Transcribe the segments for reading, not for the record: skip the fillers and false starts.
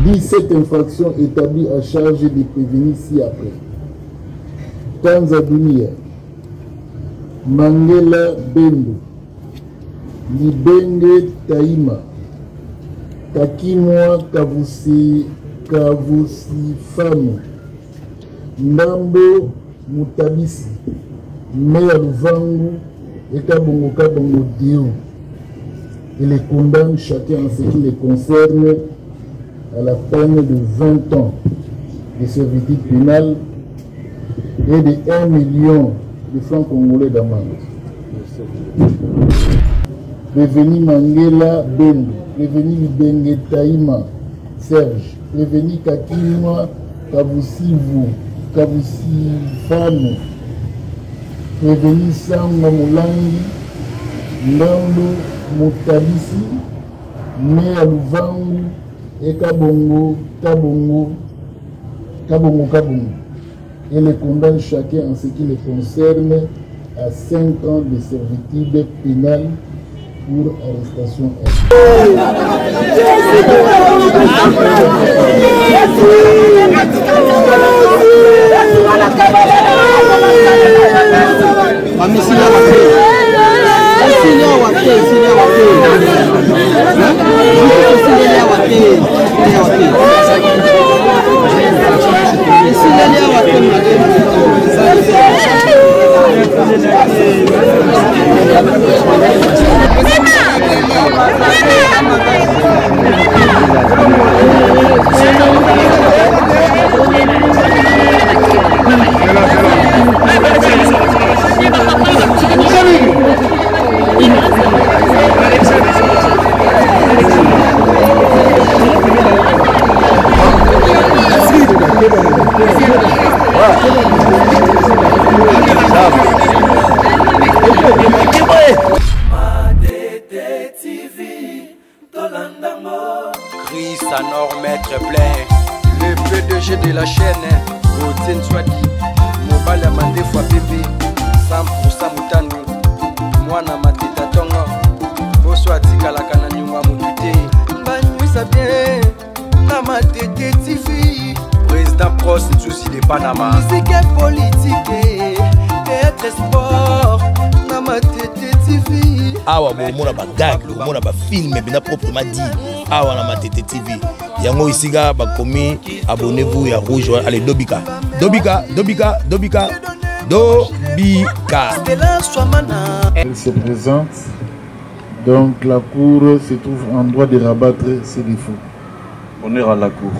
17 infractions établies à charge des prévenus ci-après. Tanza Dunia, Mangela Bendo, Libenge Taïma, Kakimwa Kavusi Famu, Ndambo Mutabisi, Meya Luvangu et Kabongo Kabongo Dio. Il les condamne chacun en ce qui les concerne à la peine de 20 ans de servitude pénale et de 1 million de francs congolais d'amende. Prévenu Mangela Bendo, prévenu Libenge Taïma Serge, prévenu Kakimwa Kavusivu, Kavusifamu, prévenu Sangwa Mulangi, Ndambo Mutabisi, Meya Luvangu et Kabongo. Et les condamne chacun en ce qui les concerne à 5 ans de servitude pénale pour arrestation. Chris Anor Maître Plein, le PDG de la chaîne, Gauthier Nswadi, Mobile Amandé fois bébé, 100% Moutandu, Mwana Mateta Tonga, Boswati Kalakana Nyuma Moutute, Banouisa bien, Namatete TV, Président Pro, c'est souci de Panama, musique et politique, théâtre et sport, Namatete TV. Awa mona ba gag, mona ba film bina proprement dit. Awa na Matete TV. Yango isiga ba komi abonnez-vous ya rouge allez Dobika. Elle se présente. Donc la cour se trouve en droit de rabattre ses défauts. Honneur à la cour.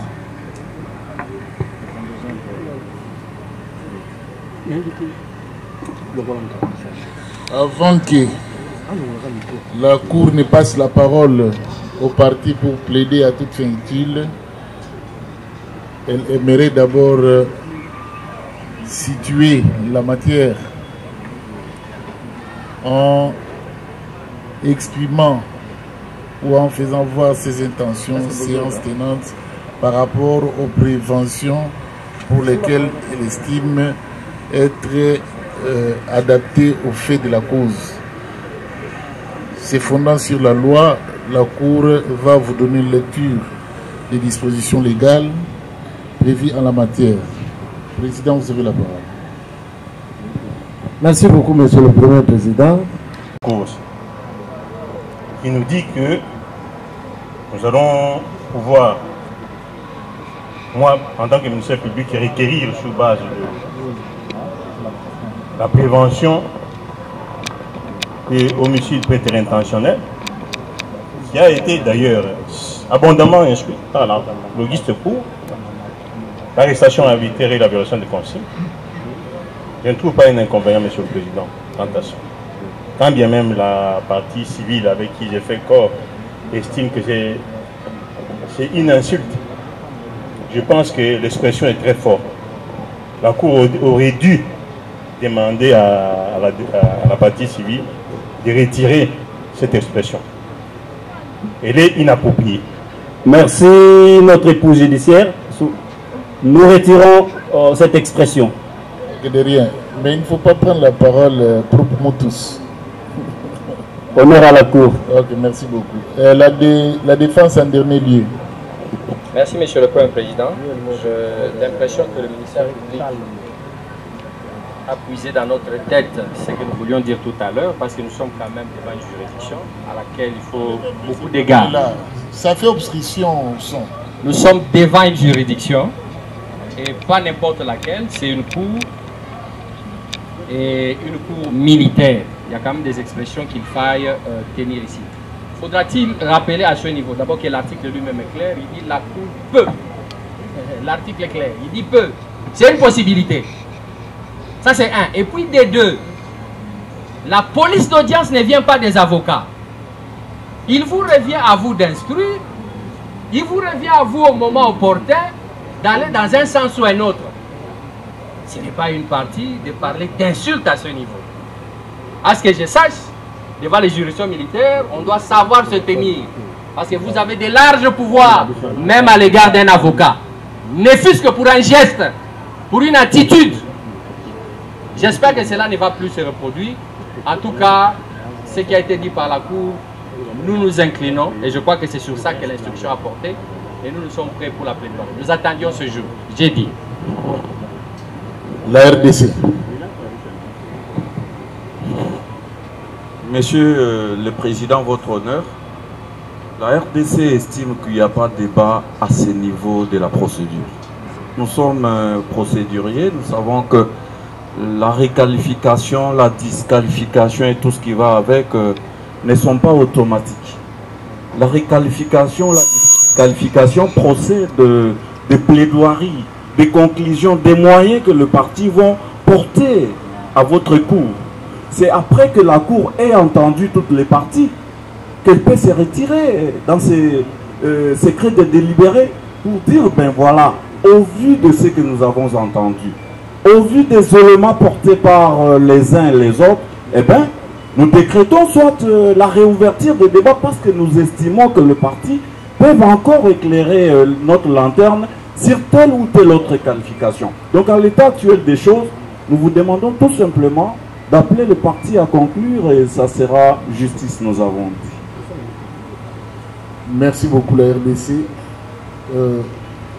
Avant que la cour ne passe la parole au parti pour plaider à toute fin utile, elle aimerait d'abord situer la matière en exprimant ou en faisant voir ses intentions séance tenante par rapport aux préventions pour lesquelles elle estime être adaptée au fait de la cause. Se fondant sur la loi, la Cour va vous donner une lecture des dispositions légales prévues en la matière. Président, vous avez la parole. Merci beaucoup, Monsieur le Premier Président. Cause qui nous dit que nous allons pouvoir, moi, en tant que ministère public, requérir sur base de la prévention et homicide préterintentionnel, qui a été d'ailleurs abondamment instruit par la logiste pour l'arrestation arbitraire et la violation de consignes. Je ne trouve pas un inconvénient, Monsieur le Président, quant à ça. Quand bien même la partie civile avec qui j'ai fait corps estime que c'est une insulte, je pense que l'expression est très forte. La Cour aurait dû demander à la partie civile de retirer cette expression. Elle est inappropriée. Merci, notre épouse judiciaire. Nous retirons cette expression. De rien. Mais il ne faut pas prendre la parole pour nous tous. Honneur à la Cour. Ok, merci beaucoup. La défense en dernier lieu. Merci, Monsieur le Premier Président. J'ai l'impression que le ministère public a puisé dans notre tête ce que nous voulions dire tout à l'heure, parce que nous sommes quand même devant une juridiction à laquelle il faut beaucoup d'égards. Ça fait obstruction au son. Nous sommes devant une juridiction, et pas n'importe laquelle, c'est une cour, et une cour militaire. Il y a quand même des expressions qu'il faille tenir ici. Faudra-t-il rappeler à ce niveau, d'abord que l'article lui-même est clair, il dit la cour peut. L'article est clair, il dit peut. C'est une possibilité. Ça c'est un. Et puis des deux, la police d'audience ne vient pas des avocats. Il vous revient à vous d'instruire, il vous revient à vous au moment opportun d'aller dans un sens ou un autre. Ce n'est pas une partie de parler d'insultes à ce niveau. À ce que je sache, devant les juridictions militaires, on doit savoir se tenir. Parce que vous avez de larges pouvoirs, même à l'égard d'un avocat. Ne fût-ce que pour un geste, pour une attitude. J'espère que cela ne va plus se reproduire. En tout cas, ce qui a été dit par la Cour, nous nous inclinons. Et je crois que c'est sur ça que l'instruction a porté. Et nous sommes prêts pour la plaidoirie. Nous attendions ce jour. J'ai dit. La RDC. Monsieur le Président, votre honneur, la RDC estime qu'il n'y a pas de débat à ce niveau de la procédure. Nous sommes procéduriers, nous savons que la réqualification, la disqualification et tout ce qui va avec ne sont pas automatiques. La réqualification, la disqualification procède de plaidoiries, des conclusions, des moyens que le parti vont porter à votre cour. C'est après que la Cour ait entendu toutes les parties qu'elle peut se retirer dans ses secrets de délibéré pour dire, ben voilà, au vu de ce que nous avons entendu, au vu des éléments portés par les uns et les autres, eh bien, nous décrétons soit la réouverture des débats parce que nous estimons que le parti peut encore éclairer notre lanterne sur telle ou telle autre qualification. Donc, à l'état actuel des choses, nous vous demandons tout simplement d'appeler le parti à conclure et ça sera justice, nous avons dit. Merci beaucoup la RDC.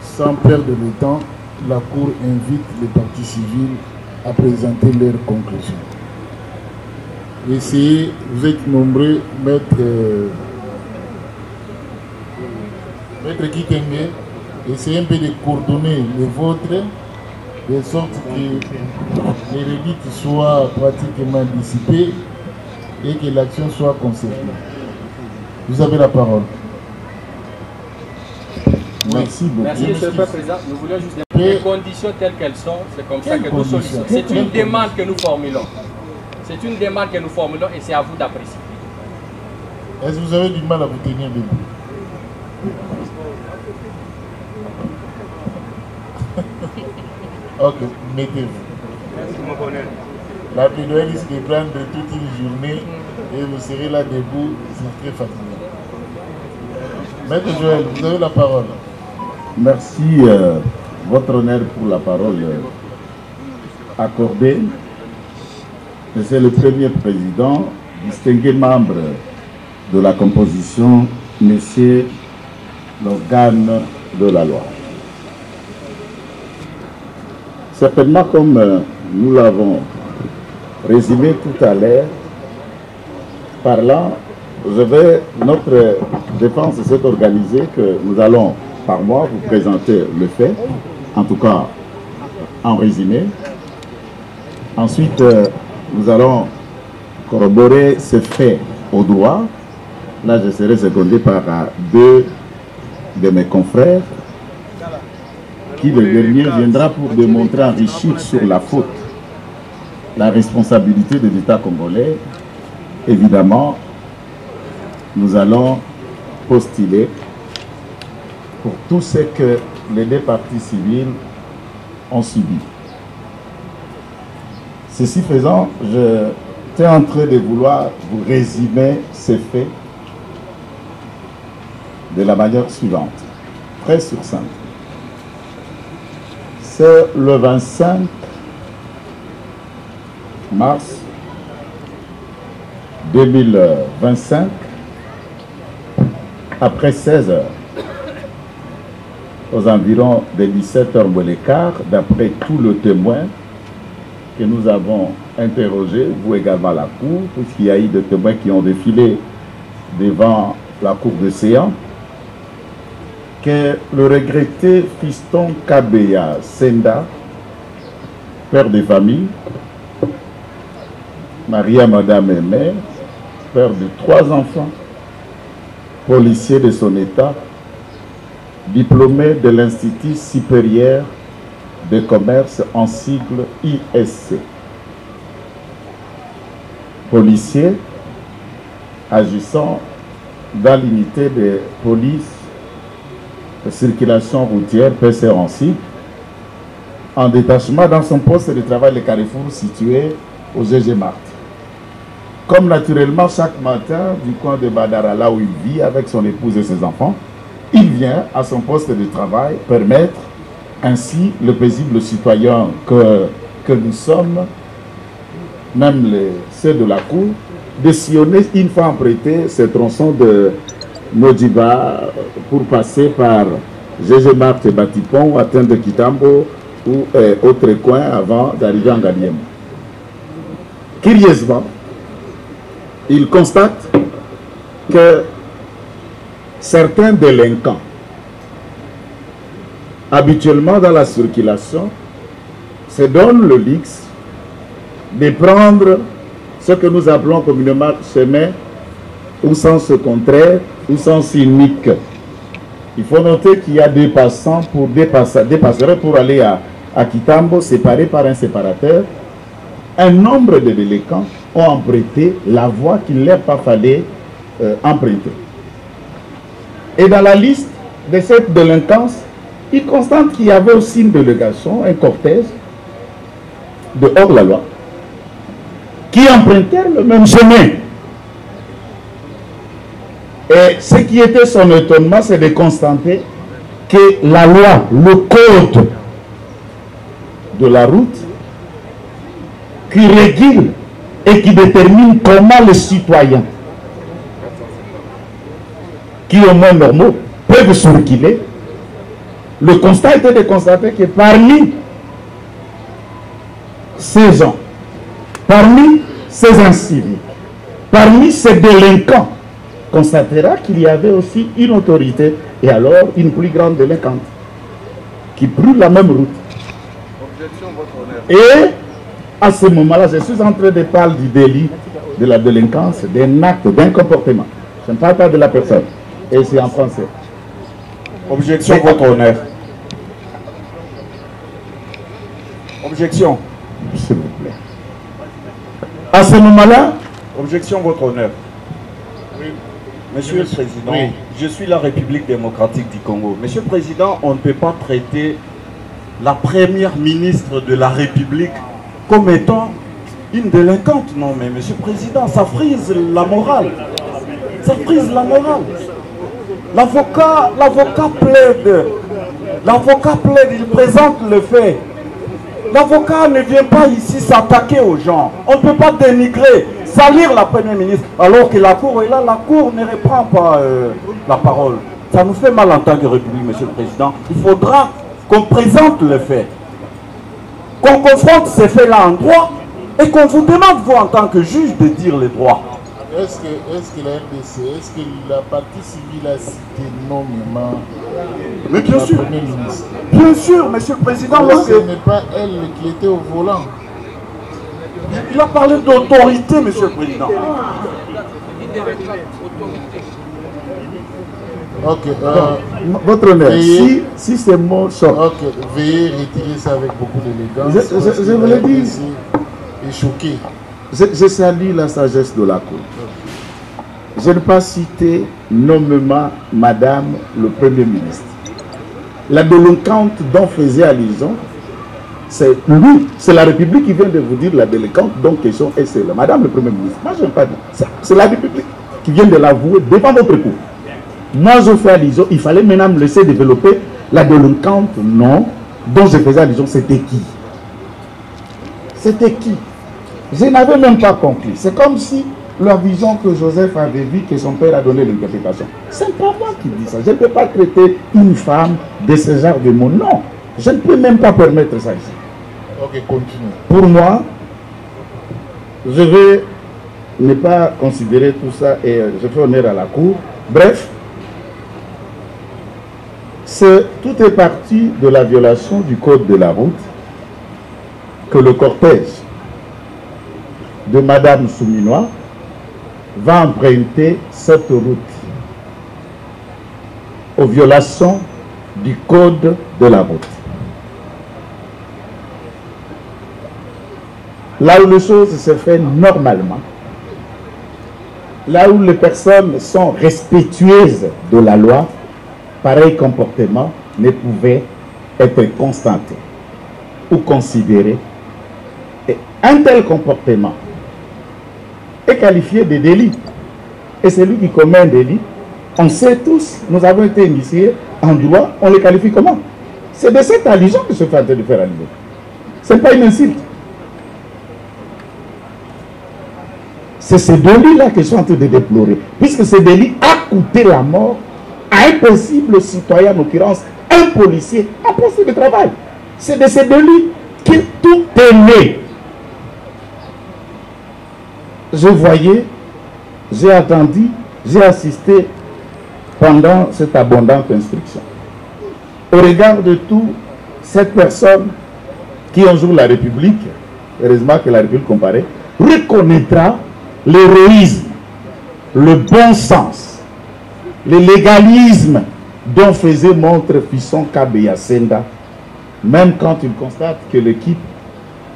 Sans perdre de temps, la Cour invite les partis civils à présenter leurs conclusions. Essayez, vous êtes nombreux, maître Kitenge, essayez un peu de coordonner les vôtres, de sorte que les rédites soient pratiquement dissipées et que l'action soit concertée. Vous avez la parole. Merci beaucoup. Merci, Monsieur le Président. Nous voulions juste les conditions telles qu'elles sont. C'est comme ça que nous sollicitons. C'est une demande que nous formulons. C'est une demande que nous formulons et c'est à vous d'apprécier. Est-ce que vous avez du mal à vous tenir debout? Ok, mettez-vous. La plaidoirie risque de prendre toute une journée et vous serez là debout, c'est très fatigant. Maître Joël, vous avez la parole. Merci, votre honneur, pour la parole accordée. C'est le premier président, distingué membre de la composition, monsieur l'organe de la loi. Certainement, comme nous l'avons résumé tout à l'heure, notre défense s'est organisée que nous allons par mois vous présenter le fait, en tout cas en résumé. Ensuite, nous allons corroborer ce fait au droit. Là, je serai secondé par deux de mes confrères, qui le dernier viendra pour démontrer, enrichir sur la faute, la responsabilité de l'État congolais. Évidemment, nous allons postuler pour tout ce que les deux parties civiles ont subi. Ceci faisant, j'étais en train de vouloir vous résumer ces faits de la manière suivante, très succincte. C'est le 25 mars 2025, après 16 heures, aux environs de 17h moins le quart, d'après tout le témoin que nous avons interrogé, vous également à la cour, puisqu'il y a eu des témoins qui ont défilé devant la cour de séance, que le regretté fiston Kabeya Senda, père de famille, Maria Madame et mère, père de 3 enfants, policier de son état, diplômé de l'Institut supérieur de commerce en sigle ISC. Policier agissant dans l'unité de police de circulation routière PC en sigle, en détachement dans son poste de travail le Carrefour situé au GG Marti. Comme naturellement chaque matin du coin de Badara, là où il vit avec son épouse et ses enfants, il vient à son poste de travail permettre ainsi le paisible citoyen que nous sommes, même ceux de la cour, de sillonner une fois emprunté ce tronçon de Modiba pour passer par GG Marti et Batipon, atteindre Kitambo ou autre coin avant d'arriver en Galiem. Curieusement, il constate que certains délinquants, habituellement dans la circulation, se donnent le luxe de prendre ce que nous appelons communément chemin ou sens contraire ou sens unique. Il faut noter qu'il y a des passants pour des passerelles pour aller à Kitambo, séparés par un séparateur. Un nombre de délinquants ont emprunté la voie qu'il ne leur pas fallait emprunter. Et dans la liste de cette délinquance, il constate qu'il y avait aussi une délégation, un cortège de hors-la-loi, qui empruntait le même chemin. Et ce qui était son étonnement, c'est de constater que la loi, le code de la route, qui régule et qui détermine comment les citoyens, qui au moins normaux, peuvent circuler, le constat était de constater que parmi ces gens, parmi ces inciviques, parmi ces délinquants, constatera qu'il y avait aussi une autorité et alors une plus grande délinquante qui brûle la même route. Objection, votre honneur. Et à ce moment-là, je suis en train de parler du délit, de la délinquance, d'un acte, d'un comportement. Je ne parle pas de la personne. Et c'est en français. Objection, votre honneur. Objection. S'il vous plaît. À ce moment-là, objection, votre honneur. Oui. Monsieur le Président, oui. Je suis la République démocratique du Congo. Monsieur le Président, on ne peut pas traiter la première ministre de la République comme étant une délinquante. Non, mais Monsieur le Président, ça frise la morale. Ça frise la morale. L'avocat plaide. L'avocat plaide, il présente le fait. L'avocat ne vient pas ici s'attaquer aux gens. On ne peut pas dénigrer, salir la première ministre, alors que la Cour est là, la Cour ne reprend pas la parole. Ça nous fait mal en tant que République, Monsieur le Président. Il faudra qu'on présente le fait, qu'on confronte ces faits-là en droit et qu'on vous demande, vous, en tant que juge, de dire les droits. Est-ce que la RDC, est-ce que la partie civile a cité nommément Mais bien la sûr, première ministre? bien sûr, Monsieur le Président. Mais ce n'est pas elle qui était au volant. Il a parlé d'autorité, Monsieur le Président. Ok. votre honneur, Veuillez- si ces mots sortent, Ok. Veuillez retirer ça avec beaucoup d'élégance. Je vous l'ai dit. Et choqué. je salue la sagesse de la Cour. Je n'ai pas cité nommément Madame le Premier ministre. La délinquante dont faisait allusion, c'est lui, c'est la République qui vient de vous dire la délinquante dont question est celle-là. Madame le Premier ministre, moi je n'ai pas dit. C'est la République qui vient de l'avouer devant votre cour. Moi je fais allusion, il fallait maintenant me laisser développer la délinquante, non, dont je faisais allusion, c'était qui? C'était qui? Je n'avais même pas compris. C'est comme si la vision que Joseph avait vue, que son père a donné l'interprétation. C'est pas moi qui dis ça. Je ne peux pas traiter une femme de ce genre de mots. Non, je ne peux même pas permettre ça ici. Ok, continue. Pour moi, je vais ne pas considérer tout ça et je fais honneur à la cour. Bref, tout est parti de la violation du code de la route que le cortège de Madame Souminois va emprunter cette route aux violations du code de la route. Là où les choses se font normalement, là où les personnes sont respectueuses de la loi, pareil comportement ne pouvait être constaté ou considéré. Et un tel comportement est qualifié de délit. Et celui qui commet un délit, on sait tous, nous avons été initiés en droit, on le qualifie comment? C'est de cette allusion que je suis en train de faire allusion. Ce n'est pas une insulte. C'est ce délit-là que je suis en train de déplorer. Puisque ce délit a coûté la mort à un possible citoyen, en l'occurrence un policier, en poste de travail. C'est de ce délit que tout est né. Je voyais, j'ai attendu, j'ai assisté pendant cette abondante instruction. Au regard de tout, cette personne qui un jour la République, heureusement que la République comparée, reconnaîtra l'héroïsme, le bon sens, le légalisme dont faisait montre Fisson Kabeya Senda, même quand il constate que l'équipe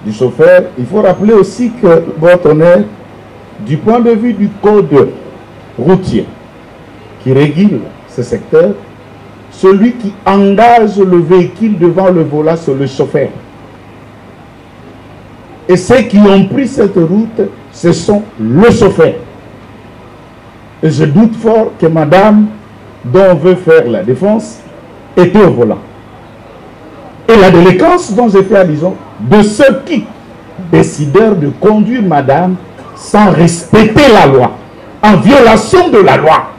du chauffeur, il faut rappeler aussi que, votre honneur, du point de vue du code routier qui régule ce secteur, celui qui engage le véhicule devant le volant, c'est le chauffeur. Et ceux qui ont pris cette route, ce sont le chauffeur. Et je doute fort que madame, dont on veut faire la défense, était au volant. Et la délinquance dont j'ai fait allusion, de ceux qui décidèrent de conduire madame sans respecter la loi, en violation de la loi.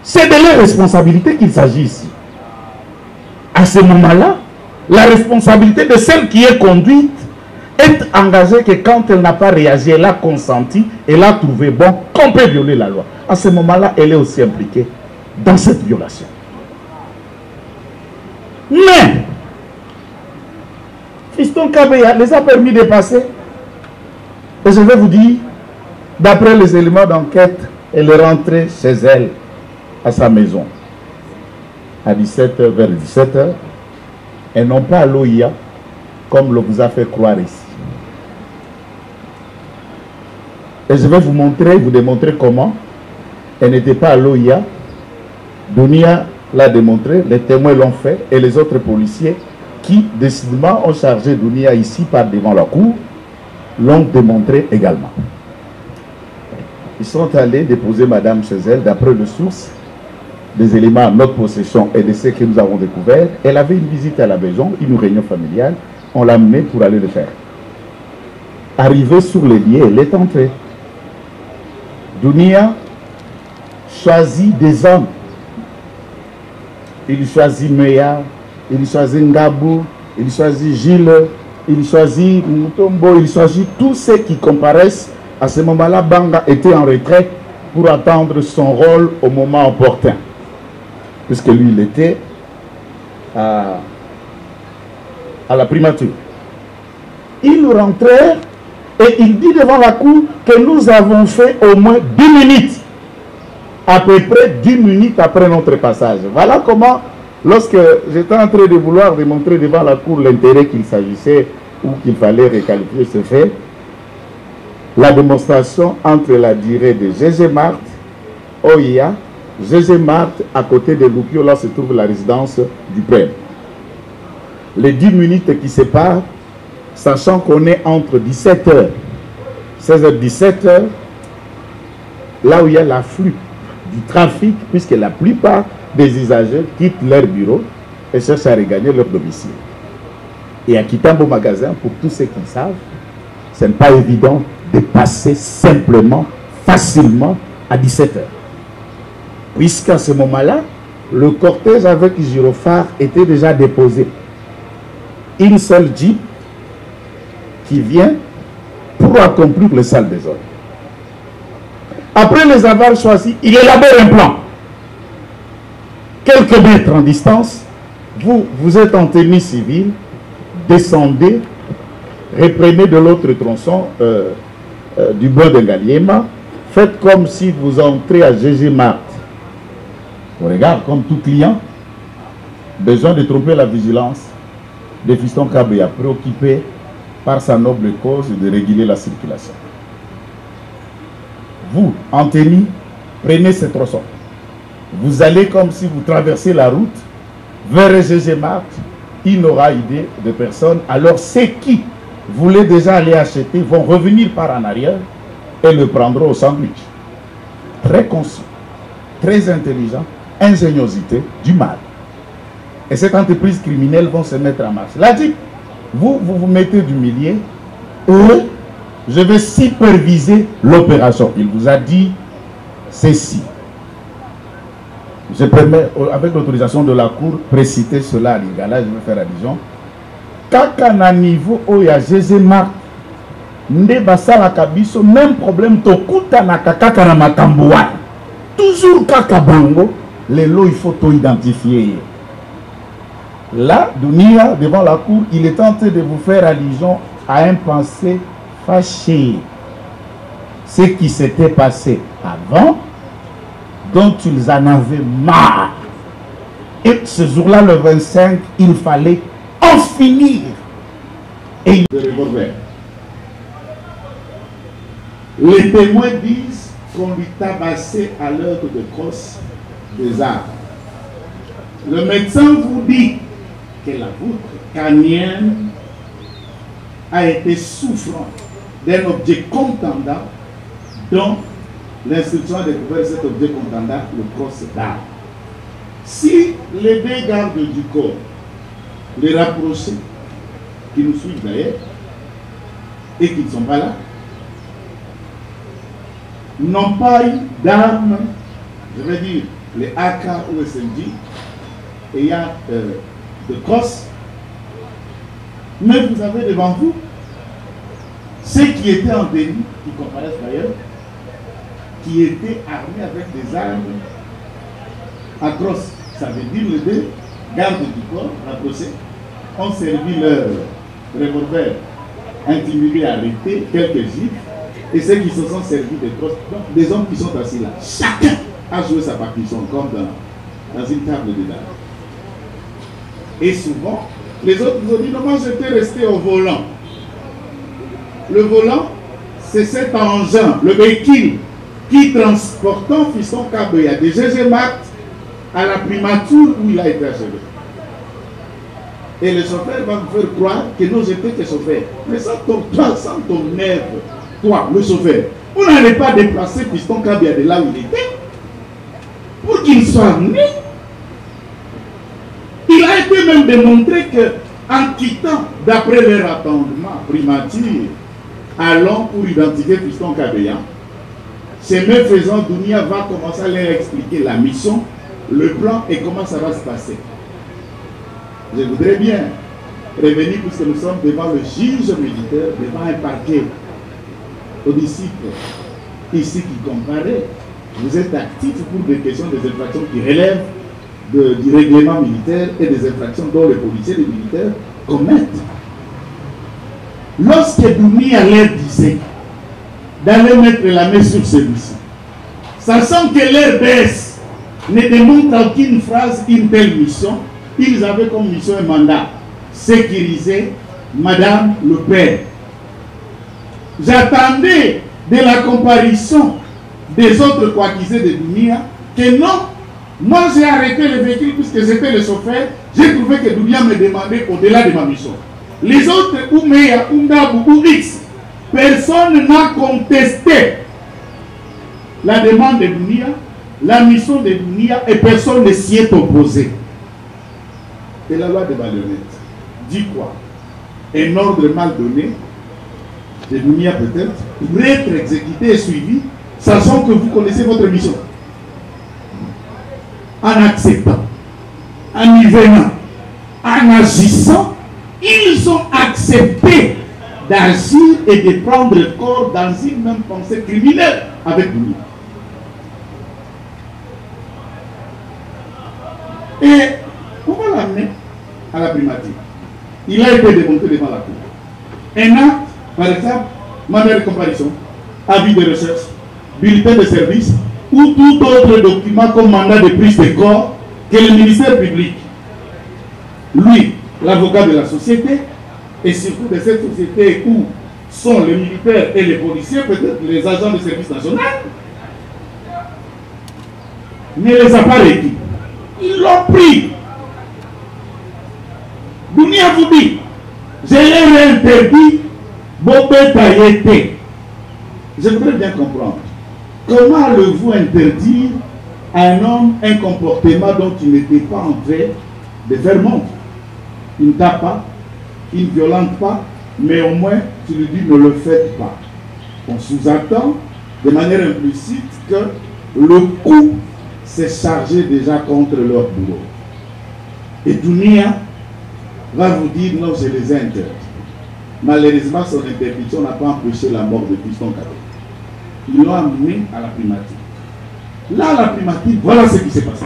C'est de leur responsabilité qu'il s'agit ici. À ce moment-là, la responsabilité de celle qui est conduite est engagée que quand elle n'a pas réagi, elle a consenti, elle a trouvé bon qu'on peut violer la loi. À ce moment-là, elle est aussi impliquée dans cette violation. Mais, Fiston Kabeya les a permis de passer. Et je vais vous dire, d'après les éléments d'enquête, elle est rentrée chez elle, à sa maison, à 17h, vers 17h, et non pas à l'OIA, comme l'on vous a fait croire ici. Et je vais vous montrer, vous démontrer comment elle n'était pas à l'OIA. Dunia l'a démontré, les témoins l'ont fait, et les autres policiers qui, décidément, ont chargé Dunia ici par devant la cour, l'ont démontré également. Ils sont allés déposer madame chez elle, d'après les sources, des éléments à notre possession et de ce que nous avons découvert. Elle avait une visite à la maison, une réunion familiale, on l'a amenée pour aller le faire. Arrivée sur les lieux, elle est entrée. Dunia choisit des hommes. Il choisit Meya, il choisit Ngabou, il choisit Gilles, il choisit Mutombo, il choisit tous ceux qui comparaissent. À ce moment-là, Banga était en retraite pour attendre son rôle au moment opportun. Puisque lui, il était à la primature. Il rentrait et il dit devant la cour que nous avons fait au moins 10 minutes. À peu près 10 minutes après notre passage. Voilà comment, lorsque j'étais en train de vouloir démontrer devant la cour l'intérêt qu'il s'agissait ou qu'il fallait réqualifier ce fait, la démonstration entre la durée de GG Marthe, OIA, GG Marthe, à côté de Loupio, là se trouve la résidence du père. Les 10 minutes qui séparent, sachant qu'on est entre 17h, 16h, 17h, là où il y a l'afflux du trafic, puisque la plupart des usagers quittent leur bureau et cherchent à regagner leur domicile. Et à quitter un beau magasin, pour tous ceux qui savent, ce n'est pas évident de passer simplement, facilement à 17h. Puisqu'à ce moment-là, le cortège avec gyrophare était déjà déposé. Une seule jeep qui vient pour accomplir le sale désordre. Après les avoir choisis, il élabore un plan. Quelques mètres en distance, vous êtes en tenue civile, descendez, reprenez de l'autre tronçon du bois de Ngaliema, faites comme si vous entrez à GG Mart. On regarde comme tout client, besoin de tromper la vigilance de Fiston Kabeya, préoccupé par sa noble cause de réguler la circulation. Vous, en tenue, prenez ce tronçon. Vous allez comme si vous traversez la route vers GG Mart. Il n'aura idée de personne. Alors ceux qui voulaient déjà aller acheter vont revenir par en arrière et le prendront au sandwich. Très conscient, très intelligent, ingéniosité du mal. Et cette entreprise criminelle vont se mettre en marche. Là, dit, vous mettez du milieu, je vais superviser l'opération. Il vous a dit ceci. Je permets, avec l'autorisation de la Cour, préciter cela à l'Igala, je vais faire allusion. Kaka na niveau où il y a GG Mart, nde basala kabiso, même problème, tokuta na kaka na makamboua. Toujours kaka bango, les lots il faut tout identifier. Là, Dunia, devant la Cour, il est tenté de vous faire allusion à un pensée fâché. Ce qui s'était passé avant, dont ils en avaient marre. Et ce jour-là, le 25, il fallait en finir. Et le revolver. Les témoins disent qu'on lui tabassait à l'heure de crosse des arbres. Le médecin vous dit que la voûte crânienne a été souffrant d'un objet contendant dont l'instruction a découvert cet objet contendant, le crosse d'arbre. Si les deux gardes du corps, les rapprochés, qui nous suivent d'ailleurs, et qui ne sont pas là, n'ont pas eu d'armes, je veux dire, les AK ou SMG, ayant de crosse, mais vous avez devant vous ceux qui étaient en tenue, qui comparaissent d'ailleurs, qui étaient armés avec des armes à crosse. Ça veut dire les deux gardes du corps, rapprochés, ont servi leur revolver, intimidés, arrêtés, quelques gifles, et ceux qui se sont servis de crosses, donc des hommes qui sont assis là. Chacun a joué sa partition, comme dans une table de dame. Et souvent, les autres nous ont dit, non, moi j'étais resté au volant. Le volant, c'est cet engin, le véhicule, qui transportant Fiston Kabeya de GG Mart à la primature où il a été achevé. Et le chauffeur va vous faire croire que nous j'étais que chauffeur. Mais sans ton nerf, toi, le chauffeur, on n'allait pas déplacer Fiston Kabeya de là où il était pour qu'il soit né. Il a été même démontré que en quittant, d'après leur attendement primature, allons pour identifier Fiston Kabeya, ces mêmes faisant, Dunia va commencer à leur expliquer la mission, le plan et comment ça va se passer. Je voudrais bien revenir, puisque nous sommes devant le juge militaire, devant un parquet, aux disciples ici qui comparaît. Vous êtes actifs pour des questions, des infractions qui relèvent du règlement militaire et des infractions dont les policiers et les militaires commettent. Lorsque Dunia leur disait d'aller mettre la main sur celui-ci, sachant que leur baisse ne démontre aucune phrase, une telle mission, ils avaient comme mission un mandat, sécuriser Madame le Père. J'attendais de la comparution des autres coaquisés de Dunia que non, moi j'ai arrêté le véhicule puisque j'étais le chauffeur, j'ai trouvé que Dunia me demandait au-delà de ma mission. Les autres, ou Meya, ou Ndabou, ou X, personne n'a contesté la demande de Dunia, la mission de Dunia, et personne ne s'y est opposé. Et la loi de Baléonette dit quoi? Un ordre mal donné de Dunia peut-être, pourrait être exécuté et suivi, sachant que vous connaissez votre mission. En acceptant, en y venant, en agissant, ils ont accepté d'agir et de prendre le corps dans une même pensée criminelle avec Dunia. Et on va l'amener à la primature. Il a été démonté devant la cour. Un acte, par exemple, manuel de comparaison, avis de recherche, bulletin de service ou tout autre document comme mandat de prise de corps que le ministère public, lui, l'avocat de la société, et surtout de cette société où sont les militaires et les policiers, peut-être les agents de service national, ne les a pas réduits. Ils l'ont pris. Dunia vous dit, je l'ai interdit, Bobé Taïete. Je voudrais bien comprendre. Comment allez-vous interdire à un homme un comportement dont il n'était pas en train de faire montre? Il ne tape pas, il ne violente pas, mais au moins tu lui dis ne le faites pas. On sous-entend de manière implicite que le coup s'est chargé déjà contre leur boulot. Et Dunia va vous dire non, je les ai interdits. Malheureusement, son interdiction n'a pas empêché la mort de Fiston Kadoko. Ils l'ont amené à la primature. Là, à la primature, voilà ce qui s'est passé.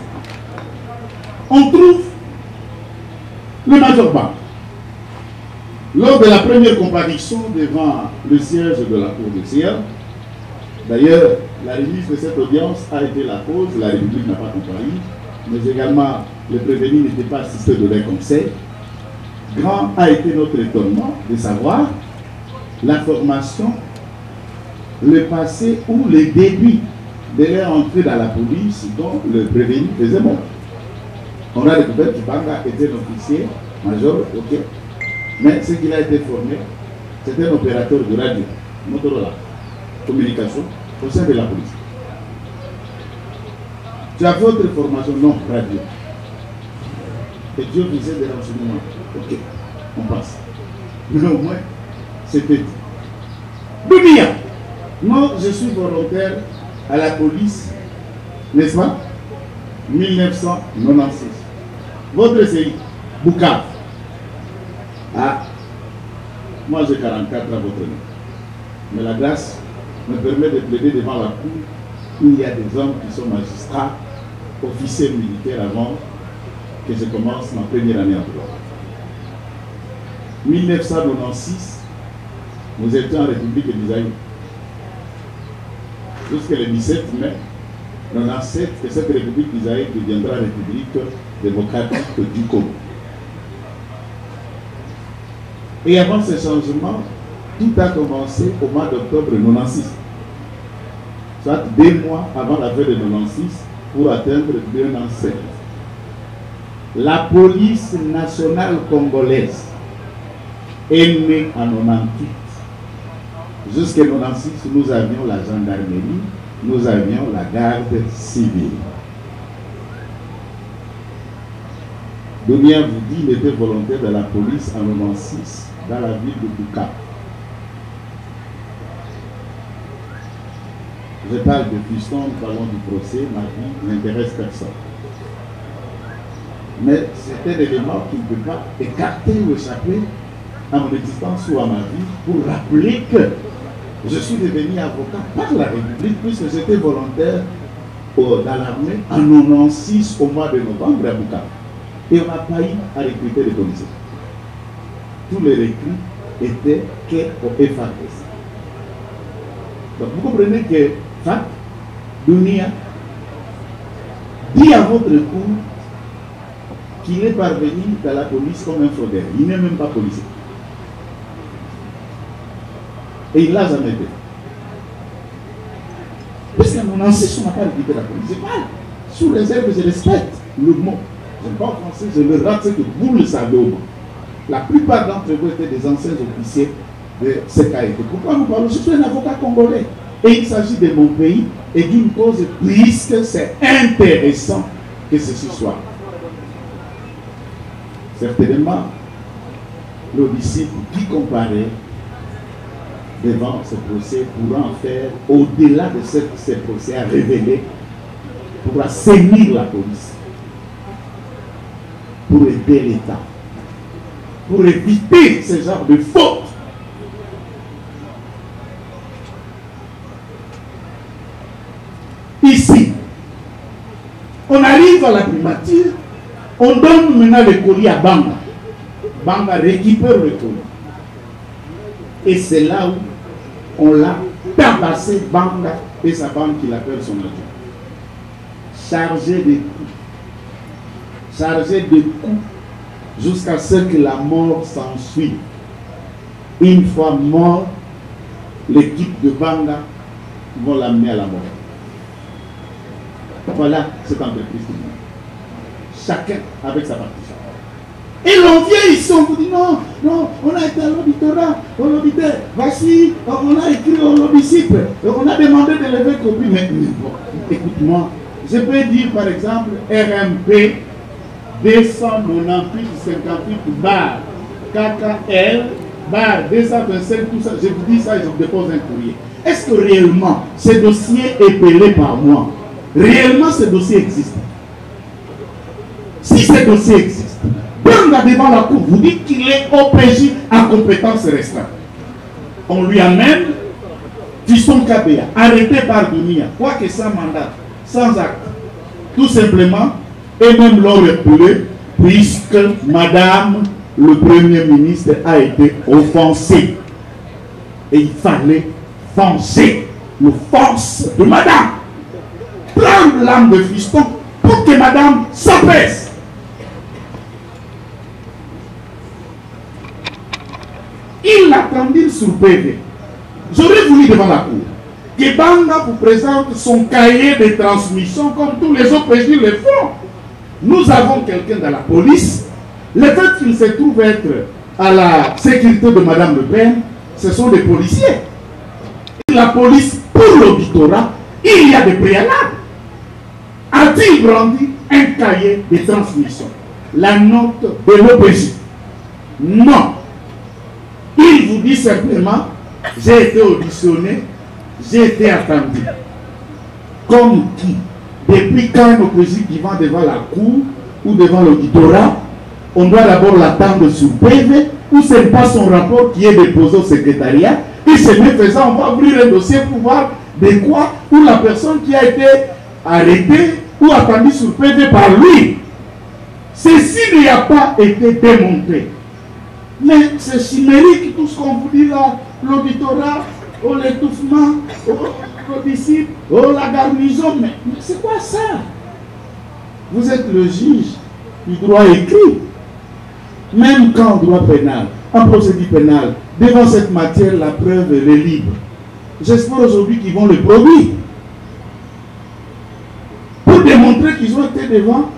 On trouve le Major Ba. Lors de la première comparution devant le siège de la Cour de siège, d'ailleurs, la remise de cette audience a été la cause, la République n'a pas comparu, mais également le prévenu n'était pas assisté de leur conseil. Grand a été notre étonnement de savoir l'information, le passé ou le début de leur entrée dans la police dont le prévenu faisait montre. On a découvert que Banga était un officier, major, ok. Mais ce qu'il a été formé, c'était un opérateur de radio, Motorola, communication, au sein de la police. Tu as fait autre formation? Non, radio. Et Dieu faisait des renseignements. Ok, on passe. Mais au moins, c'était dit. Dunia, moi, je suis volontaire à la police, n'est-ce pas? 1996. Votre CI, Bukavu. Ah, moi j'ai 44 ans, votre nom. Mais la grâce me permet de plaider devant la cour où il y a des hommes qui sont magistrats, officiers militaires avant que je commence ma première année en droit. 1996, nous étions en République d'Isaïe. Jusqu'à le 17 mai 1997, que cette République d'Isaïe deviendra République démocratique du Congo. Et avant ce changement, tout a commencé au mois d'octobre 1996. Soit 2 mois avant la fin de 1996 pour atteindre 2007. La police nationale congolaise est née en 1998. Jusqu'en 1996, nous avions la gendarmerie, nous avions la garde civile. Dunia vous dit qu'il était volontaire de la police en 1996 dans la ville de Bukavu. Je parle de Fiston, nous parlons du procès, ma vie n'intéresse personne. Mais c'est un élément qui ne peut pas écarter ou échapper à mon existence ou à ma vie pour rappeler que je suis devenu avocat par la République puisque j'étais volontaire dans l'armée en 1996 au mois de novembre à Bukavu. Et on n'a pas eu à recruter les commissaires. Tous les recrues étaient au FARDC. Donc vous comprenez que FAC, Dunia, dit à votre cour qu'il est parvenu dans la police comme un fraudeur. Il n'est même pas policier. Et il ne l'a jamais fait. Parce qu'à mon ancêtre, on n'a pas recruté la police. Je parle sous réserve, je respecte le mot. Je ne parle pas français, je le rate, c'est que vous le savez au moins. La plupart d'entre vous étaient des anciens officiers de CKIT. Pourquoi nous parlons? Je suis un avocat congolais. Et il s'agit de mon pays et d'une cause puisque c'est intéressant que ceci soit. Certainement, le disciple qui comparait devant ce procès pourra en faire, au-delà de ce que ce procès a révélé, pourra saisir la police pour aider l'État, pour éviter ce genre de fautes. Ici, on arrive à la primature, on donne maintenant le colis à Banga. Banga récupère le colis. Et c'est là où on l'a tabassé, Banga et sa bande qu'il appelle son adjoint. Chargé de coups, jusqu'à ce que la mort s'ensuive. Une fois mort, l'équipe de Banga vont l'amener à la mort. Voilà cette entreprise. Chacun avec sa partition. Et l'on vient ici, on vous dit non, non, on a été à l'auditorat, on l'auditait, voici, on a écrit au l'audicycle, on a demandé de lever copie, mais bon, écoute-moi, je peux dire par exemple RMP 298-58 bar KKL bar 225, tout ça, je vous dis ça et je vous dépose un courrier. Est-ce que réellement ce dossier est pelé par moi? Réellement ce dossier existe? Si ce dossier existe, Banga devant la cour, vous dites qu'il est OPJ à compétence restreinte. On lui amène Fiston Kabea, arrêté par Dunia, quoique sans mandat, sans acte, tout simplement, et même l'ont repelé, puisque Madame le Premier ministre a été offensé. Et il fallait venger l'offense de Madame. Prendre l'âme de Fiston pour que Madame s'apaise. Il l'attendit sur PV. J'aurais voulu devant la cour que Banga vous présente son cahier de transmission comme tous les autres préjugés le font. Nous avons quelqu'un dans la police. Le fait qu'il se trouve être à la sécurité de Madame Le Pen, ce sont des policiers. La police, pour l'auditorat, il y a des préalables. A-t-il brandi un cahier de transmission? La note de l'OPJ? Non. Il vous dit simplement, j'ai été auditionné, j'ai été attendu. Comme qui? Depuis quand un OPJ qui va devant la cour ou devant l'auditorat, on doit d'abord l'attendre sur PV, ou ce n'est pas son rapport qui est déposé au secrétariat, et ce n'est faisant, on va ouvrir un dossier pour voir de quoi, ou la personne qui a été arrêtée ou attendue sur PV par lui. Ceci n'y a pas été démontré. Mais c'est chimérique tout ce qu'on vous dit là, l'auditorat, l'étouffement, le disciple, la garnison, mais c'est quoi ça? Vous êtes le juge du droit écrit. Même quand en droit pénal, en procédure pénale, devant cette matière, la preuve est libre. J'espère aujourd'hui qu'ils vont le produire. Pour démontrer qu'ils ont été devant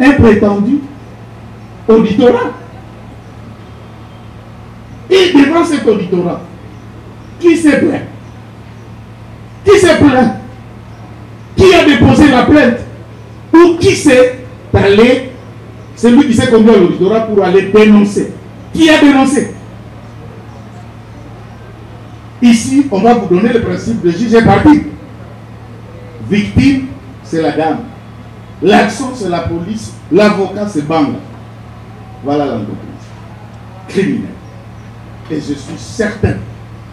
un prétendu auditorat. Et devant cet auditorat, qui s'est plaint? Qui s'est plaint? Qui a déposé la plainte? Ou qui s'est allé, celui qui s'est conduit à l'auditorat pour aller dénoncer? Qui a dénoncé? Ici, on va vous donner le principe de juge et partie. Victime, c'est la dame. L'action, c'est la police. L'avocat, c'est Banga. Voilà l'entreprise criminelle. Et je suis certain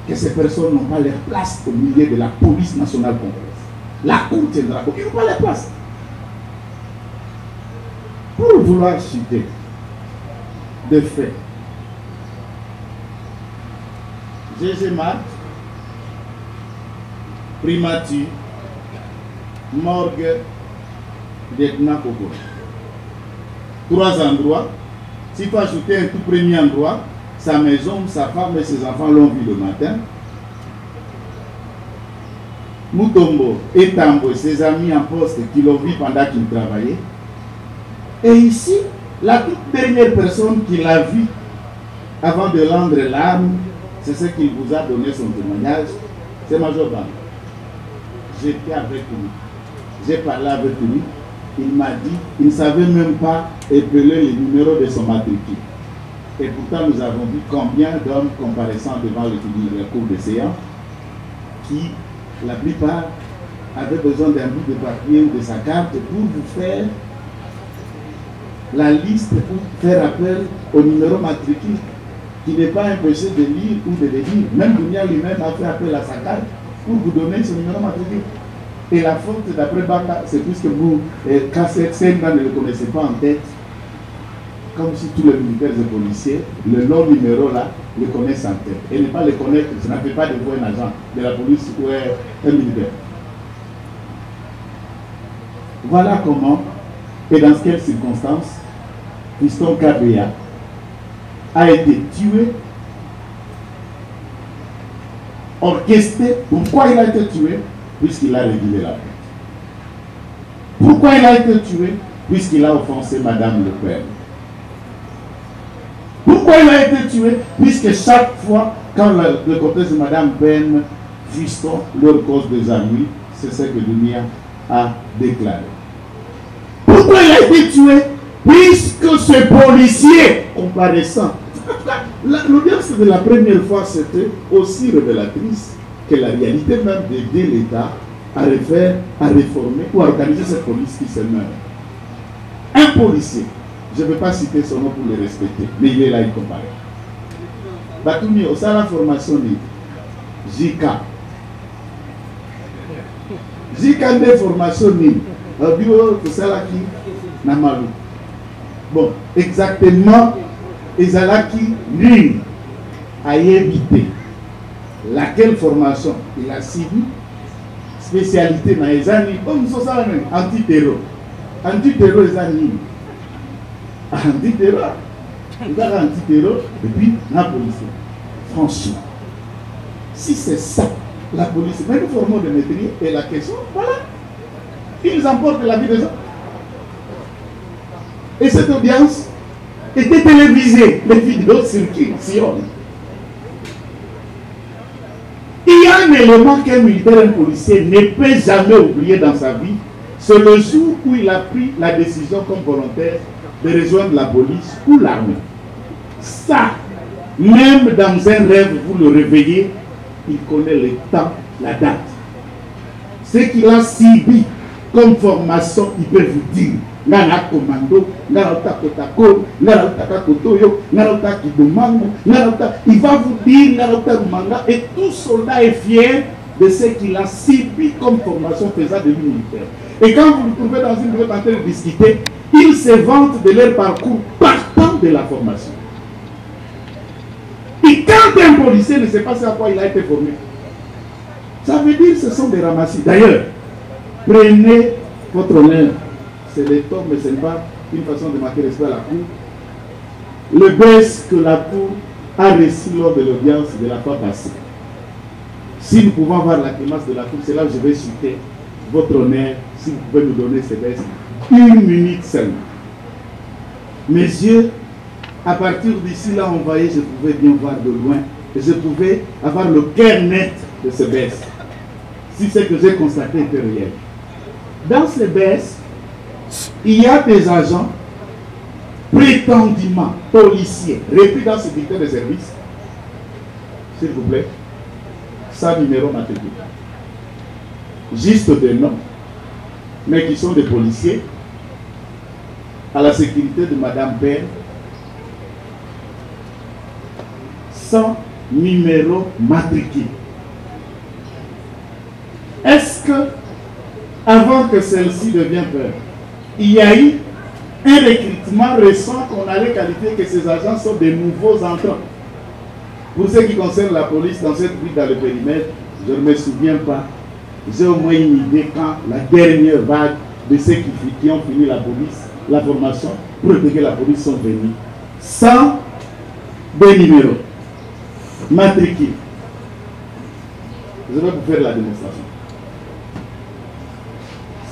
que ces personnes n'ont pas leur place au milieu de la police nationale congolaise. La cour tiendra compte. Ils n'ont pas leur place. Pour vouloir citer des faits, GG Mat, primature, morgue d'Edna Kogo. 3 endroits. S'il faut ajouter un tout premier endroit, sa maison, sa femme et ses enfants l'ont vu le matin. Mutombo et Tambo et ses amis en poste qui l'ont vu pendant qu'il travaillait. Et ici, la toute dernière personne qui l'a vu avant de rendre l'arme, c'est ce qu'il vous a donné son témoignage, c'est Major Banga. J'étais avec lui. J'ai parlé avec lui. Il m'a dit qu'il ne savait même pas épeler le numéro de son matricule. Et pourtant, nous avons vu combien d'hommes comparaissant devant la cour de séance qui, la plupart, avaient besoin d'un bout de papier ou de sa carte pour vous faire la liste ou faire appel au numéro matricule qui n'est pas empêché de lire ou de le lire. Même Dunia lui-même a fait appel à sa carte pour vous donner ce numéro matricule. Et la faute, d'après Baka, c'est puisque vous, quand certains ne le connaissez pas en tête, comme si tous les militaires et policiers, le long numéro là, le connaissent en tête. Et ne pas le connaître, ça ne fait pas de vous un agent de la police ou un militaire. Voilà comment et dans quelles circonstances Fiston Kabea a été tué, orchestré. Pourquoi il a été tué? Puisqu'il a régulé la fête. Pourquoi il a été tué? Puisqu'il a offensé Madame Le Pen. Pourquoi il a été tué? Puisque chaque fois, quand le cortège de Madame Ben, Fiston, leur cause des amis, c'est ce que Dunia a déclaré. Pourquoi il a été tué? Puisque ce policier comparaissant, l'audience de la première fois, c'était aussi révélatrice que la réalité même d'aider l'État à refaire, à réformer ou à organiser cette police qui se meurt. Un policier, je ne vais pas citer son nom pour le respecter, mais il est là, il compare. Batoumi, au sein de la formation de JK. JK de formation de bureau de Salaki Namalou. Bon, exactement, Ezalaki, lui, a évité laquelle formation il a suivi, spécialité dans les années, comme nous sommes anti-terror. Anti-terror, les années. Anti-terror. Vous avez anti-terror, et puis la police. Franchement, si c'est ça, la police, même nous formons de maîtrise, et la question, voilà, ils emportent la vie des gens. Et cette audience était télévisée, les vidéos circulent. Il y a un élément qu'un militaire, un policier ne peut jamais oublier dans sa vie, c'est le jour où il a pris la décision comme volontaire de rejoindre la police ou l'armée. Ça, même dans un rêve, vous le réveillez, il connaît le temps, la date. Ce qu'il a subi comme formation, il peut vous dire. Ngana commando, ngana takotako, ngana takakotoyo, ngana takidomango, il va vous dire ngana takumanga, et tout soldat est fier de ce qu'il a subi comme formation faisant de lui militaire. Et quand vous vous trouvez dans une boîte en train de discuter, ils se vantent de leur parcours partant de la formation. Et quand un policier ne sait pas à quoi il a été formé, ça veut dire que ce sont des ramassis. D'ailleurs, prenez votre honneur. C'est le temps, mais ce n'est pas une façon de marquer respect à la Cour. Le baisse que la Cour a reçu lors de l'audience de la fois passée. Si nous pouvons avoir la clémence de la Cour, c'est là que je vais citer votre honneur, si vous pouvez nous donner ces baisses. 1 minute seulement. Mes yeux, à partir d'ici là, on voyait, je pouvais bien voir de loin. Et je pouvais avoir le cœur net de ces baisses. Si ce que j'ai constaté était réel. Dans ces baisses, il y a des agents prétendument policiers repris dans ce bulletin de service, s'il vous plaît, sans numéro matricule. Juste des noms, mais qui sont des policiers à la sécurité de Madame Ben, sans numéro matricule. Est-ce que, avant que celle-ci devienne peur, il y a eu un recrutement récent qu'on allait qualifier que ces agents sont des nouveaux entrants? Pour ce qui concerne la police dans cette ville, dans le périmètre, je ne me souviens pas. J'ai au moins une idée quand la dernière vague de ceux qui ont fini la police, la formation, pour intégrer la police sont venus. Sans des numéros matricules. Je vais vous faire la démonstration.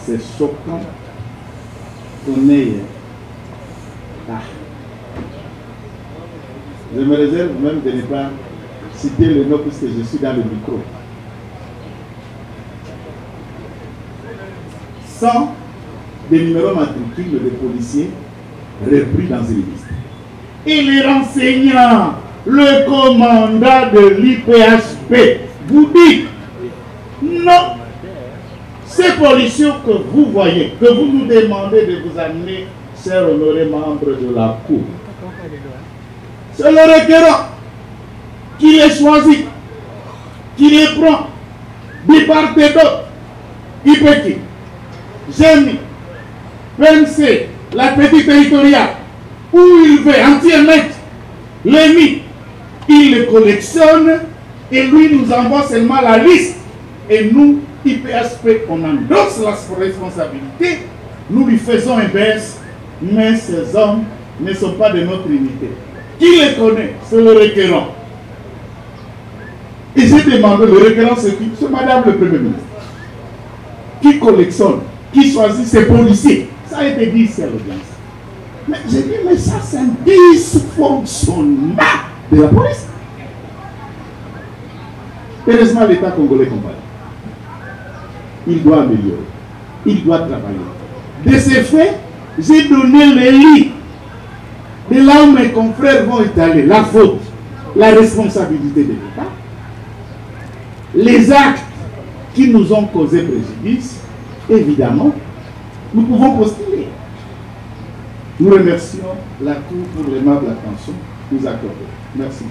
C'est choquant qu'on ait... Je me réserve même de ne pas citer le nom puisque je suis dans le micro. Sans des numéros matricules des policiers repris dans une liste. et les renseignants, le commandant de l'IPHP, vous dites non. Ces pollutions que vous voyez, que vous nous demandez de vous amener, chers honorés membres de la Cour, c'est le requérant qui les choisit, qui les prend, du part et d'autre, IPETI, GEMI, PMC, la petite territoriale, où il veut entièrement mettre les mythes, il les collectionne et lui nous envoie seulement la liste. Et nous, IPHP, on endosse la responsabilité, nous lui faisons un baisse, mais ces hommes ne sont pas de notre unité. Qui les connaît? C'est le requérant. Et j'ai demandé, le requérant c'est qui? C'est madame le Premier ministre. Qui collectionne, qui choisit ses policiers. Ça a été dit ici à l'audience. Mais j'ai dit, mais ça c'est un dysfonctionnement de la police. Heureusement, l'État congolais compagne. Il doit améliorer. Il doit travailler. De ce fait, j'ai donné les lits. De là où mes confrères vont étaler la faute, la responsabilité de l'État, les actes qui nous ont causé préjudice, évidemment, nous pouvons postuler. Nous remercions la Cour pour l'aimable attention nous accordée. Merci.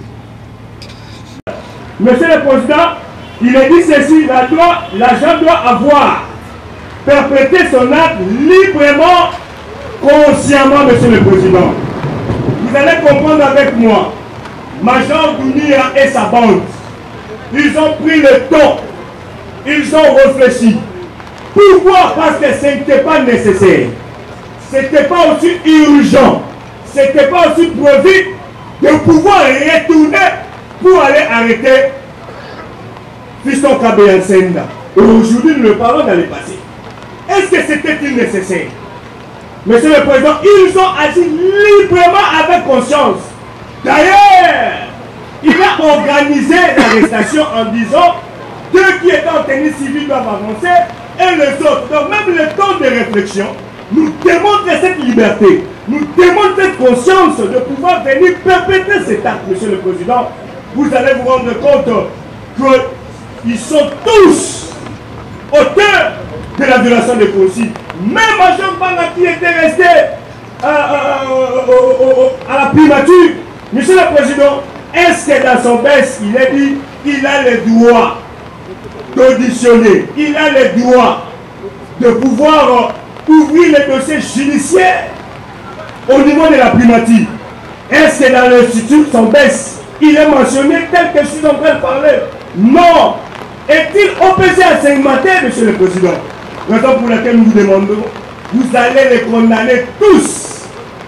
Monsieur le Président, il est dit ceci, l'agent doit avoir perpétré son acte librement, consciemment, Monsieur le Président. Vous allez comprendre avec moi, Major Dounia et sa bande, ils ont pris le temps, ils ont réfléchi. Pourquoi? Parce que ce n'était pas nécessaire. Ce n'était pas aussi urgent. Ce n'était pas aussi prévu de pouvoir retourner pour aller arrêter Fiston Kabé Nsenda. Aujourd'hui, nous le parlons dans le passé. Est-ce que c'était nécessaire? Monsieur le Président, ils ont agi librement avec conscience. D'ailleurs, il a organisé l'arrestation en disant ceux qui étaient en tenue civile doivent avancer et les autres. Donc même le temps de réflexion nous démontre cette liberté, nous démontre cette conscience de pouvoir venir perpétrer cet acte, Monsieur le Président. Vous allez vous rendre compte qu'ils sont tous auteurs de la violation des principes. Même Major Banga qui était resté à la primature, Monsieur le Président, est-ce que dans son baisse, il est dit qu'il a le droit d'auditionner, il a le droit de pouvoir ouvrir les dossiers judiciaires au niveau de la primature? Est-ce que dans l'institut, son baisse, il est mentionné tel que je suis en train de parler? Non. Est-il opposé à segmenter, Monsieur le Président? Raison pour laquelle nous vous demandons, vous allez les condamner tous.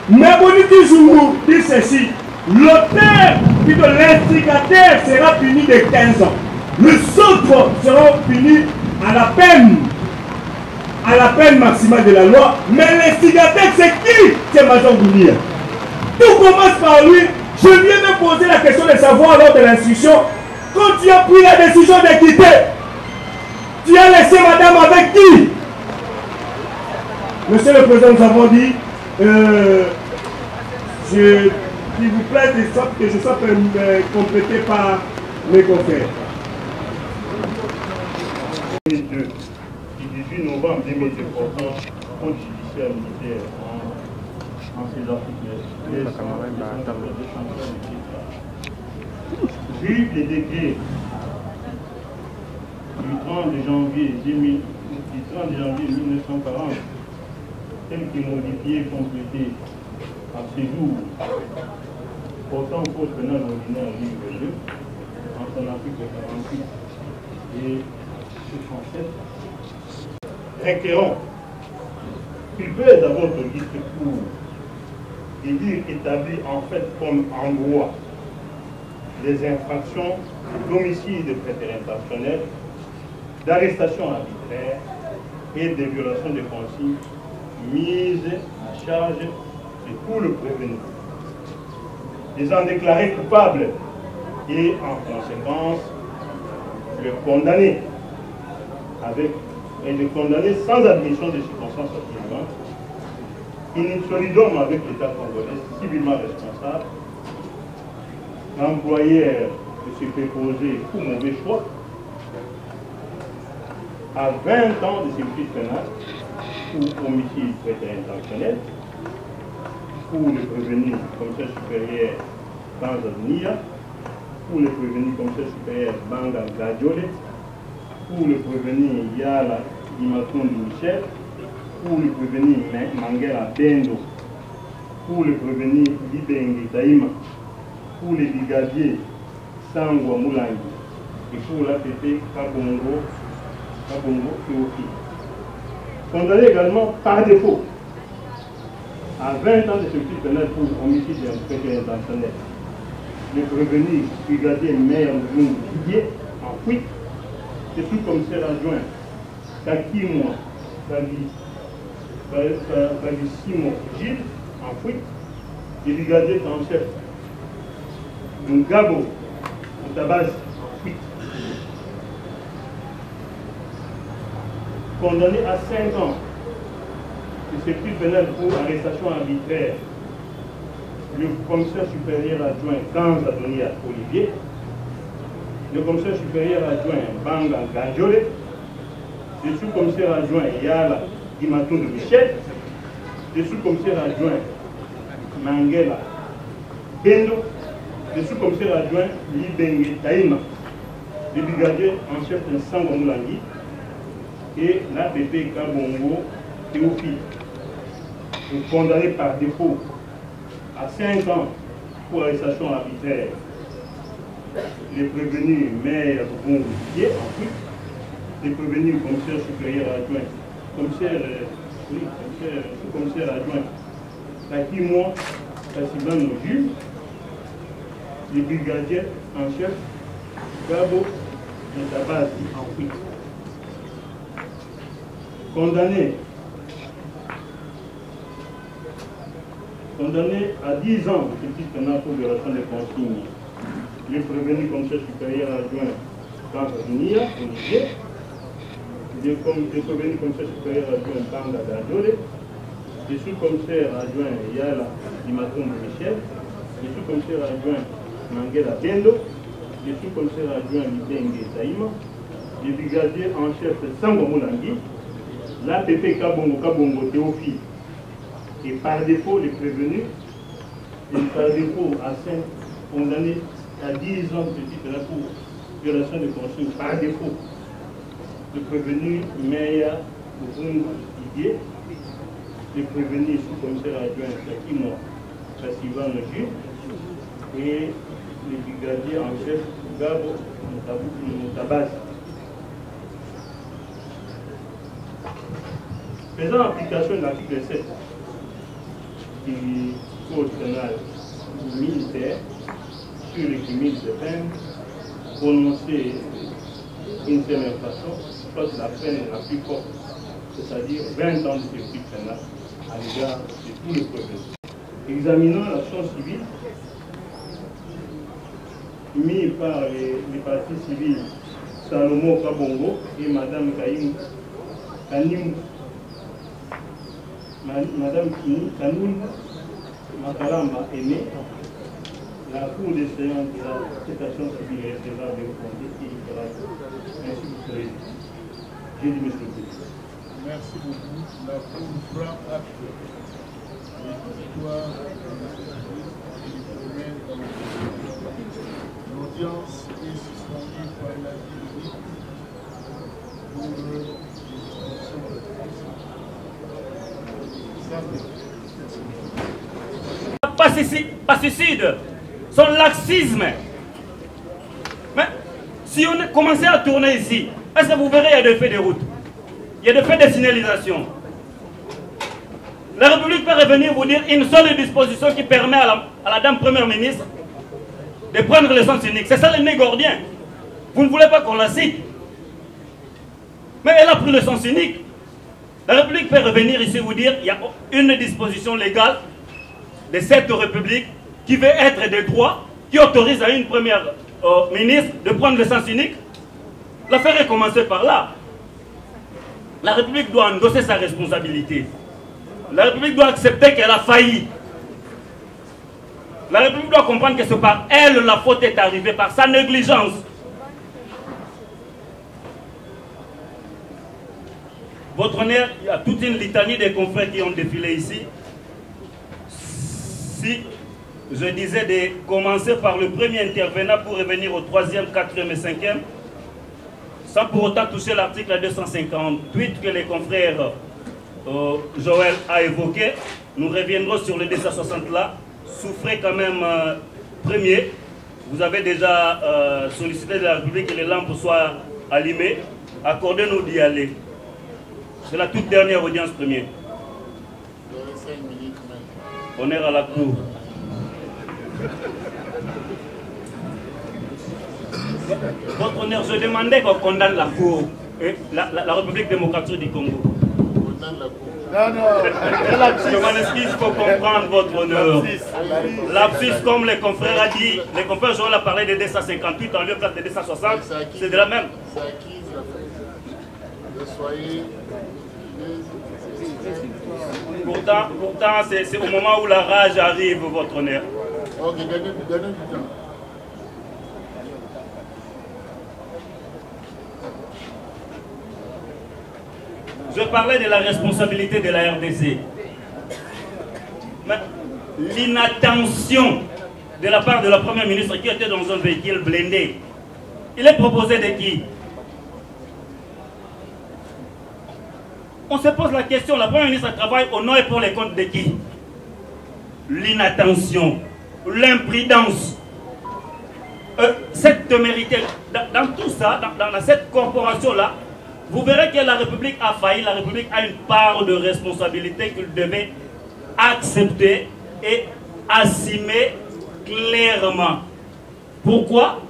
Mais Boniti Zoumou dit ceci, l'auteur, plutôt l'instigateur sera puni de 15 ans. Les autres seront punis à la peine maximale de la loi. Mais l'instigateur, c'est qui? C'est Major Dounia. Tout commence par lui. Je viens de poser la question de savoir lors de l'instruction, quand tu as pris la décision de quitter, tu as laissé madame avec qui? Monsieur le Président, nous avons dit, s'il vous plaît, que je sois complété par mes confrères. 2002, du 18 novembre 2002, portant compte judiciaire militaire en ces articles. Vu les décrets du 30 janvier 1940, tels que modifiés et complétés à ce jour, portant au code pénal ordinaire livre 2, en son article 48 et 67, requérant qu'il peut être dans votre registre court et dire établi en fait comme en droit des infractions d'homicide prétérintentionnel, d'arrestation arbitraire et de violation des consignes mises à charge de tout le prévenu, les en déclarer coupables et en conséquence le condamner sans admission de circonstances atténuantes qui nous solidons avec l'État congolais, civilement responsable, l'employeur de se préposer pour mauvais choix, à 20 ans de service pénal ou homicide intentionnel, pour le prévenu commissaire supérieur Tanzania, pour le prévenu commissaire supérieur Banga Gadiole, pour le prévenu Yala Dimakondi Michel, pour le prévenu Mangela Bendo, pour le prévenu Libenge Daïma, pour les brigadiers Sangwa Moulangi et pour l'APP Kabongo Théophile. Condamné également par défaut à 20 ans de service pénal pour homicide intentionnel. Le prévenu brigadier maire Didier en fuite, c'est tout commissaire adjoint Kakimwa Simo Gilles en fuite, le brigadier en chef Ngabo Tabas en fuite. Condamné à 5 ans de service pénal pour arrestation arbitraire, le commissaire supérieur adjoint Kanz Adonia Olivier, le commissaire supérieur adjoint Banga Gadiole, le sous-commissaire adjoint Yala Dimakondi Michel, le sous-commissaire adjoint Mangela Bendo, le sous-commissaire adjoint Libenge Taïma, le brigadier en chef de Sangwa Moulangi et l'APP Kabongo Théophile, condamné par défaut à 5 ans pour arrestation arbitraire. Les prévenus maire Bondier en fuite, les prévenus commissaire supérieur adjoint, sous-commissaire adjoint Takimwa Tassiban Juge, les brigadiers en chef Gabo et Tabasi en fuite. Condamné à 10 ans de service pénal pour violation des consignes, le prévenu commissaire supérieur adjoint Tanzania, Olivier, le prévenu commissaire supérieur adjoint Banga Gadiole, le sous-commissaire adjoint Yala Dimakondi Michel, le sous-commissaire adjoint Mangela Bendo, le sous-commissaire adjoint Libenge Taïma, le brigadier en chef Sangwa Moulangi, l'APP Kabongo Théophile, et par défaut les prévenus, et par défaut à 5 condamnés à 10 ans de titre pour violation de consigne, par défaut le prévenu Meya Oungu Didier, le prévenu sous-commissaire adjoint Sakimo Sassivan Juge et les brigadiers en chef Gabo Tabasi. Faisant application de l'article 7 du Code pénal militaire sur les crimes de peine, prononcer une seule infraction, soit la peine la plus forte, c'est-à-dire 20 ans de service pénal à l'égard de tous les prévenus. Examinant l'action civile mise par les partis civils Salomo Kabongo et Madame Kanim Madame Kanoun Makaramba Aimé, la Cour des séances de cette action civile est recevable au Conseil qui fera ainsi que le J'ai dit, monsieur le Président. Merci beaucoup. La Cour prend acte de l'histoire de l'audience est suspendue par la République pour l'exposition de Pasticide, son laxisme. Mais si on commençait à tourner ici, est-ce que vous verrez, il y a des faits de route, il y a des faits de signalisation. La République peut revenir vous dire une seule disposition qui permet à la dame première ministre de prendre le sens unique. C'est ça le nez gordien. Vous ne voulez pas qu'on la cite. Mais elle a pris le sens unique. La République peut revenir ici vous dire qu'il y a une disposition légale de cette République qui veut être des droits, qui autorise à une première ministre de prendre le sens unique. L'affaire est commencée par là. La République doit endosser sa responsabilité. La République doit accepter qu'elle a failli. La République doit comprendre que c'est par elle la faute est arrivée, par sa négligence. Votre honneur, il y a toute une litanie des confrères qui ont défilé ici. Si je disais de commencer par le premier intervenant pour revenir au 3e, 4e et 5e, sans pour autant toucher l'article 258 que les confrères Joël a évoqué, nous reviendrons sur le 260 là. Souffrez quand même premier. Vous avez déjà sollicité de la République que les lampes soient allumées. Accordez-nous d'y aller. C'est la toute dernière audience premier. Honneur à la cour. Votre honneur, je demandais qu'on condamne la cour, la République démocratique du Congo. Je m'en excuse, il faut comprendre votre honneur. Lapsus, comme les confrères a dit, les confrères Joël a parlé de 258 en lieu place de 260, c'est de la même. C'est acquis soyez... Pourtant, c'est au moment où la rage arrive, votre honneur. Ok, donnez du temps. Je parlais de la responsabilité de la RDC. L'inattention de la part de la première ministre qui était dans un véhicule blindé. Il est proposé de qui? On se pose la question, la première ministre travaille au nom et pour les comptes de qui? L'inattention, l'imprudence. Cette témérité, dans tout ça, dans cette corporation-là, vous verrez que la République a failli, la République a une part de responsabilité qu'il devait accepter et assumer clairement. Pourquoi?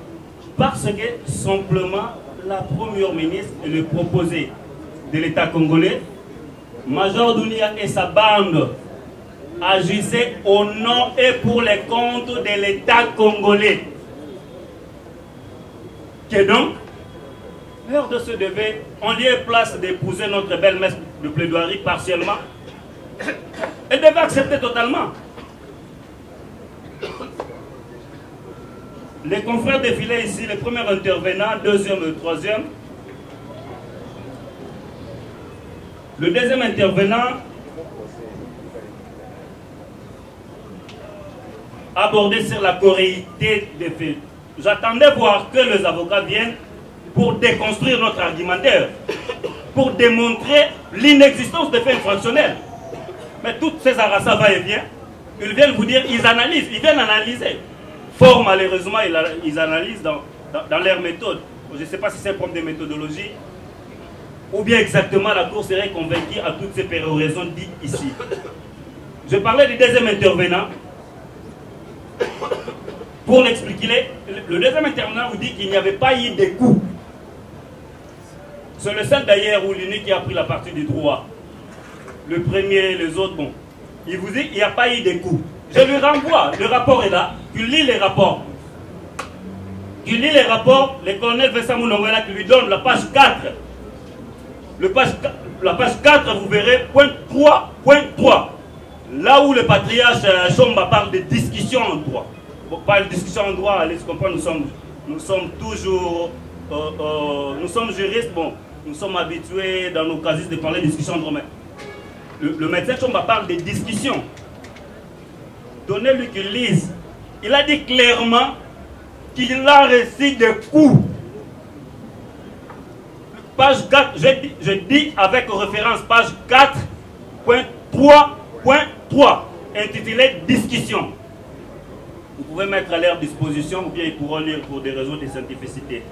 Parce que simplement la première ministre et le proposé de l'État congolais, Major Dounia et sa bande agissaient au nom et pour les comptes de l'État congolais. Que donc, l'heure de se devait, en lieu et place d'épouser notre belle messe de plaidoirie partiellement, elle devait accepter totalement. Les confrères défilaient ici, les premiers intervenants, deuxième et troisième. Le deuxième intervenant abordait sur la corréité des faits. J'attendais voir que les avocats viennent pour déconstruire notre argumentaire, pour démontrer l'inexistence des faits infractionnels. Mais toutes ces arassas va-et-vient, ils viennent vous dire, ils analysent, ils viennent analyser. Fort malheureusement, ils analysent dans leur méthode. Je ne sais pas si c'est un problème de méthodologie, ou bien exactement la Cour serait convaincue à toutes ces péroraisons dites ici. Je parlais du deuxième intervenant. Pour l'expliquer, le deuxième intervenant vous dit qu'il n'y avait pas eu de coups. C'est le seul d'ailleurs ou l'unique qui a pris la partie du droit. Le premier, les autres, bon. Il vous dit qu'il n'y a pas eu de coups. Je lui renvoie, le rapport est là, tu lis les rapports. Tu lis les rapports, le colonel Vincent Mounongwela qui lui donne la page 4. La page 4, vous verrez, point 3.3. Là où le patriarche Chomba parle de discussion en droit. Bon, pas de discussion en droit, allez se comprendre, nous sommes toujours, nous sommes juristes, bon, nous sommes habitués dans nos casiers de parler de discussion en droit. Mais le médecin Chomba parle de discussion. Donnez-lui qu'il lise. Il a dit clairement qu'il a reçu des coups. Page 4, je dis avec référence, page 4.3.3, intitulé Discussion. Vous pouvez mettre à leur disposition ou bien ils pourront lire pour des raisons de scientificité.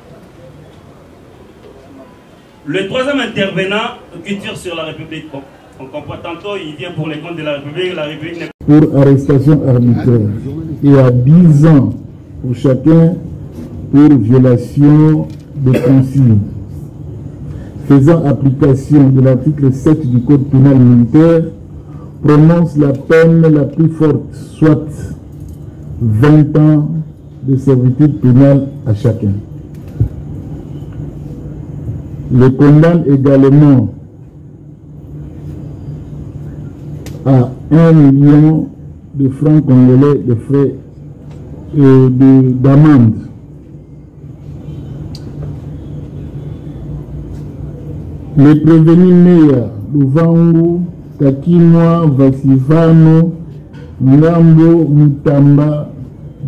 Le troisième intervenant qui tire sur la République, bon, on comprend tantôt, il vient pour les comptes de la République n'est pour arrestation arbitraire et à 10 ans pour chacun pour violation de consigne. Faisant application de l'article 7 du Code pénal militaire, prononce la peine la plus forte, soit 20 ans de servitude pénale à chacun. Le condamne également 1 million de francs congolais de frais d'amende. Les prévenus Meya, Luvangu, Kakimwa, Vasivano, Ngambo, Mutamba,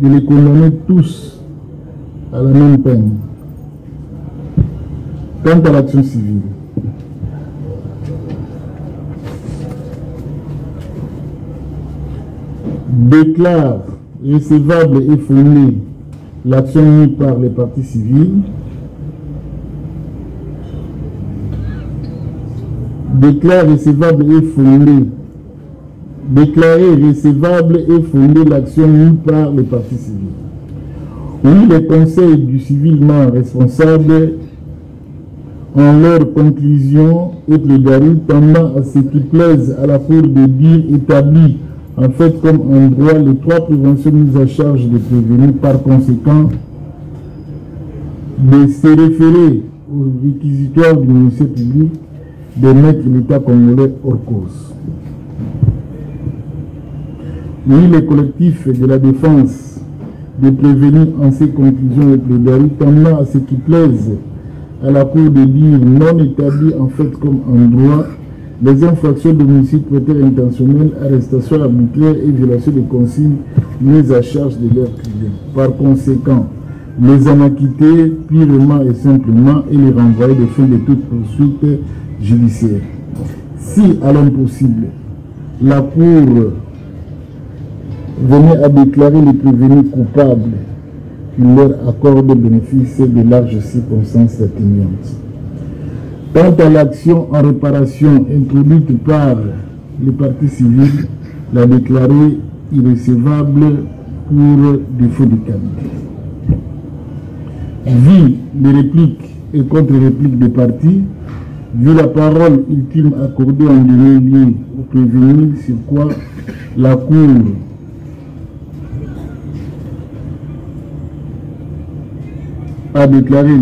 de les condamner tous à la même peine. Quant à l'action civile, déclare recevable et fondée l'action mise par les partis civils, déclare recevable et fondée, déclarer recevable et fondée l'action mise par les partis civils. Oui, les conseils du civilement responsable en leur conclusion et plaidoirie tendant à ce qui plaise à la Cour de dire établi en fait comme en droit les 3 préventions mises à charge des prévenus, par conséquent de se référer aux réquisitoires du ministère public de mettre l'État congolais hors cause. Oui, les collectifs de la défense des prévenus en ces conclusions et plaidoiries tendant à ce qui plaise à la Cour de dire non établi en fait comme en droit les infractions d'homicide prétexte intentionnel, arrestation arbitraire et violation des consignes mises à charge de leurs clients. Par conséquent, les en acquitter purement et simplement et les renvoyer de fin de toute poursuite judiciaire. Si, à l'impossible, la Cour venait à déclarer les prévenus coupables, qu'il leur accorde le bénéfice de larges circonstances atténuantes. Quant à l'action en réparation introduite par les partis civils, la déclarée irrecevable pour défaut de qualité. Vu les répliques et contre-répliques des partis, vu la parole ultime accordée en dernier lieu aux prévenus, sur quoi la Cour a déclaré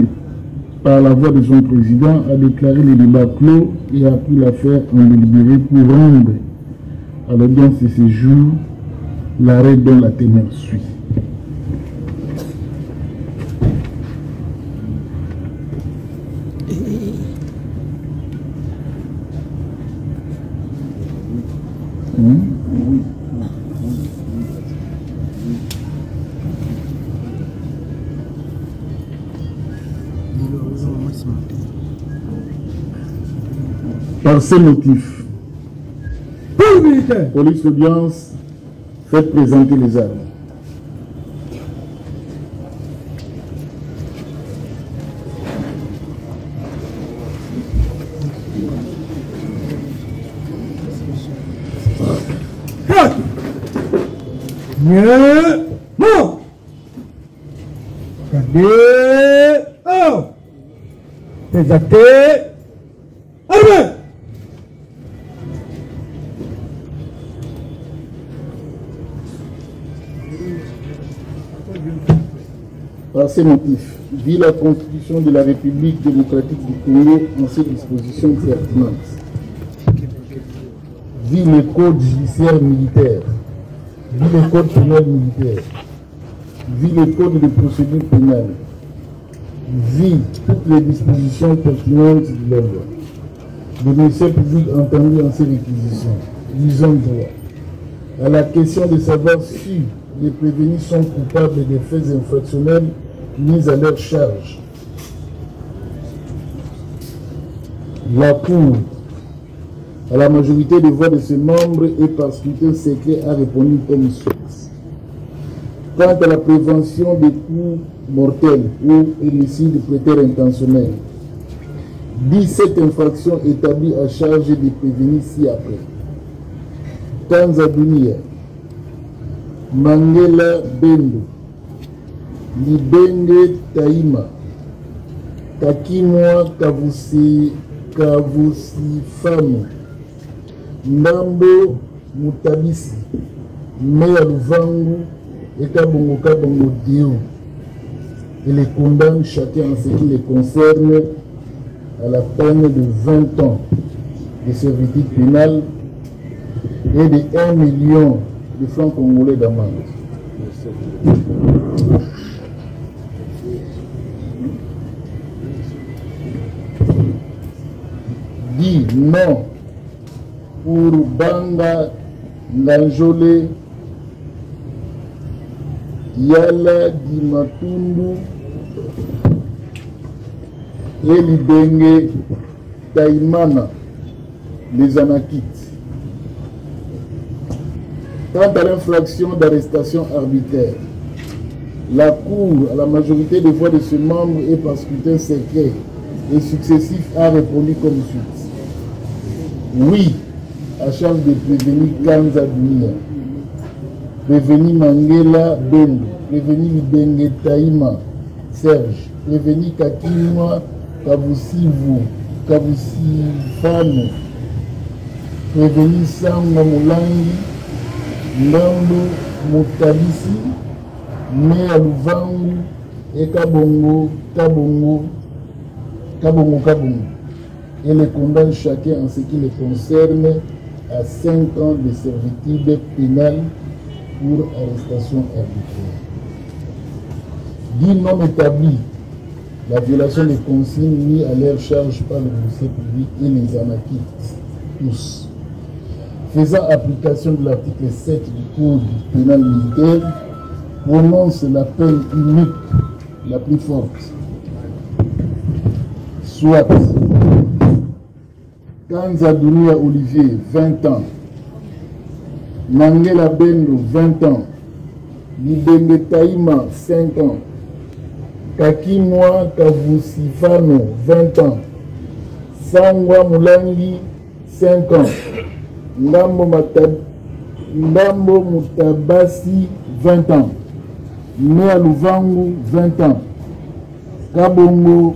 par la voix de son président, a déclaré le débat clos et a pris l'affaire en délibéré pour rendre à l'audience de ce jour l'arrêt dont la témoin suit. Par ces motifs, police d'audience, faites présenter les armes. Par ces motifs, vu la Constitution de la République démocratique du Congo en ses dispositions pertinentes, vu le code judiciaire militaire, vu le code pénal militaire, vu le code de procédure pénale, vu toutes les dispositions pertinentes de la loi, le ministère public entendu en ces réquisitions, disons droit à la question de savoir si les prévenus sont coupables des faits infractionnels mis à leur charge. La Cour, à la majorité des voix de ses membres et par scrutin secret, a répondu comme suit. Quant à la prévention des coups mortels ou homicides prétexte intentionnel, 17 infractions établies à charge des prévenus ci-après. Tanzania, Mangela Bendo, Libenge Taïma, Kakimwa Kavusifano, Ndambo Mutabisi, Meya Luvangu et Kabongo Dio. Et les condamne chacun en ce qui les concerne à la peine de 20 ans de servitude pénale et de 1 million de francs congolais d'amende. Dit non pour Banga Nganjole Yala Dimatundu et Libenge Taïmana, les Anakites. Quant à l'infraction d'arrestation arbitraire, la Cour, à la majorité des voix de ce membre et par scrutin secret et successif, a répondu comme suit. Oui, à charge de prévenir Kanza Dunia, prévenir Mangela Bendo, prévenir Libenge Taïma Serge, prévenir Kakimwa Kabusivu, Kabusifano, prévenir Sangwa Mulangi, Ndambo Mutabisi, Mea Luvangu et Kabongo, et les condamne chacun en ce qui les concerne à 5 ans de servitude pénale pour arrestation arbitraire. Dit non établi, la violation des consignes mises à leur charge par le dossier public et les anakites, tous. Faisant application de l'article 7 du Code pénal militaire, prononce la peine unique la plus forte. Soit Kanza Dunia Olivier, 20 ans. Nangela Bendo, 20 ans. Libenge Taïma, 5 ans. Kakimwa Kavusifano, 20 ans. Sangwa Mulangi, 5 ans. Ndambo Mutabasi, 20 ans. Mea Luvangu, 20 ans. Kabongo,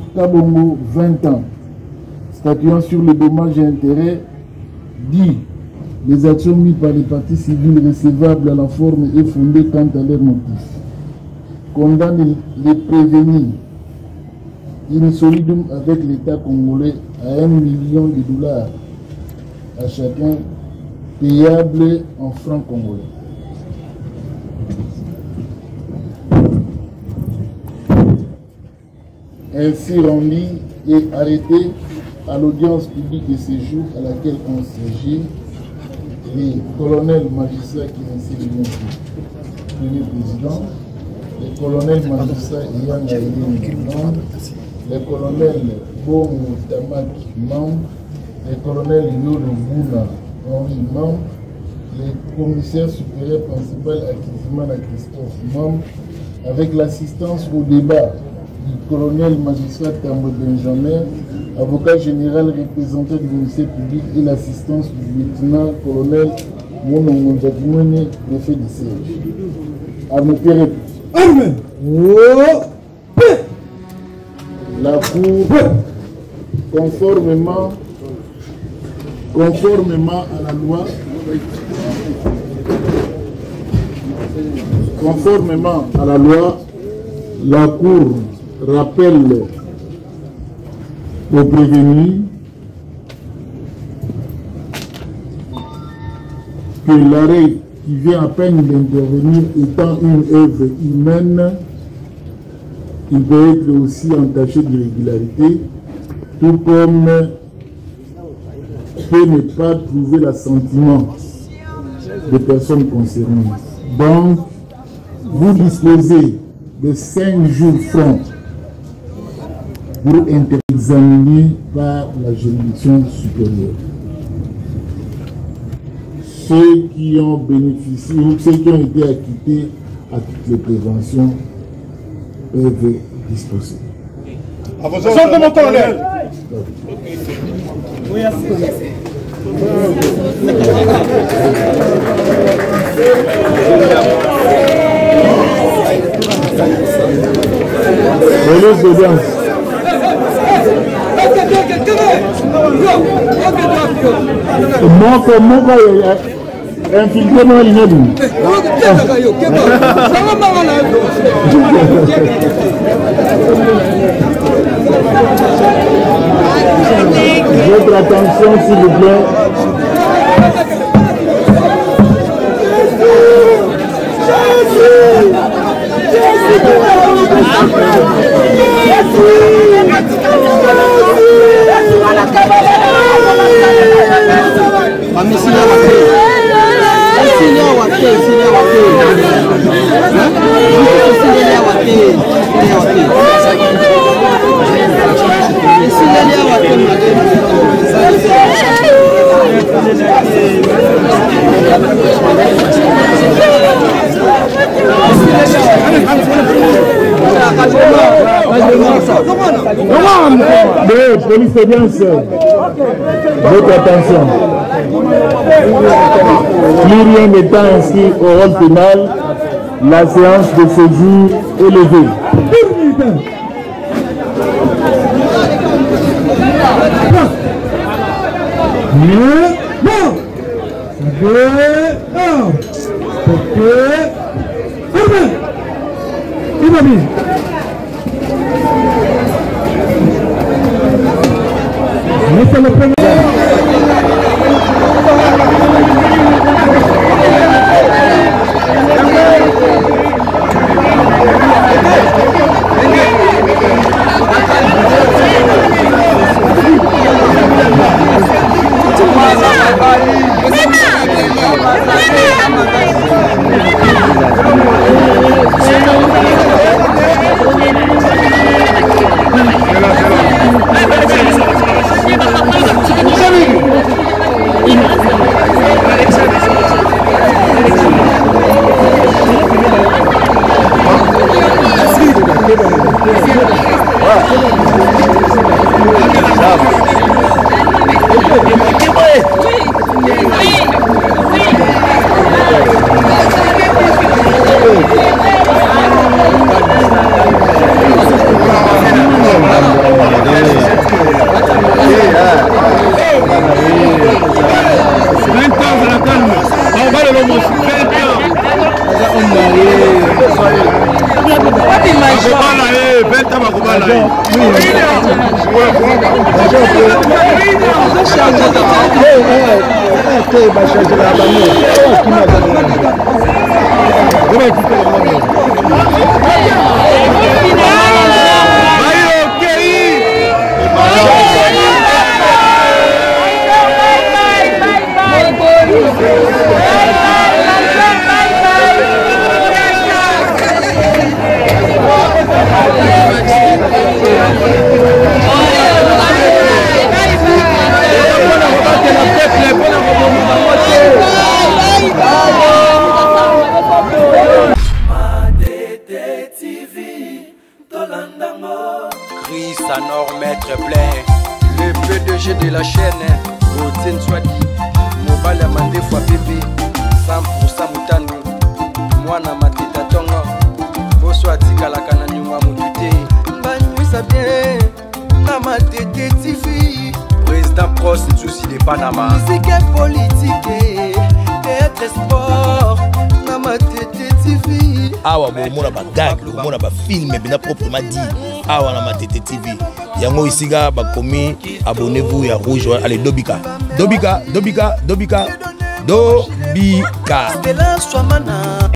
20 ans. Statuant sur le dommage et intérêt, dit les actions mises par les partis civils recevables à la forme et fondées quant à leurs motifs. Condamne les prévenus in solidum avec l'État congolais à 1 million de dollars à chacun, payable en francs congolais. Ainsi rendu et arrêté à l'audience publique de séjour à laquelle on siégeait les colonels magistrats qui ainsi le premier président, les colonels magistrats ayant gagné membre, les colonels Bomo Tamak membre, les colonels Yolo Bouna Henri membre, les commissaires supérieurs principal Akizimana Christophe membre, avec l'assistance au débat du colonel magistrat Tambo Benjamin, avocat général représentant du ministère public, et l'assistance du lieutenant-colonel Monongo Jadimone, préfet de siège. À noter Amen. La Cour, conformément à la loi, la Cour rappelle aux prévenus que l'arrêt qui vient à peine d'intervenir étant une œuvre humaine, il peut être aussi entaché d'irrégularité, tout comme peut ne pas trouver l'assentiment des personnes concernées. Donc, vous disposez de 5 jours francs pour être examiné par la juridiction supérieure. Ceux qui ont bénéficié ou ceux qui ont été acquittés à toutes les préventions peuvent disposer. À vos ordres, mon colonel. infiltré dans l'immeuble. Votre attention, s'il vous plaît. Police audience, votre attention. Plus rien n'étant inscrit au rôle pénal, la séance de ce jour est levée. Awa na Matete TV. Yango isiga bakomi abonnez-vous ya rouge. Allez Dobika. Dobika.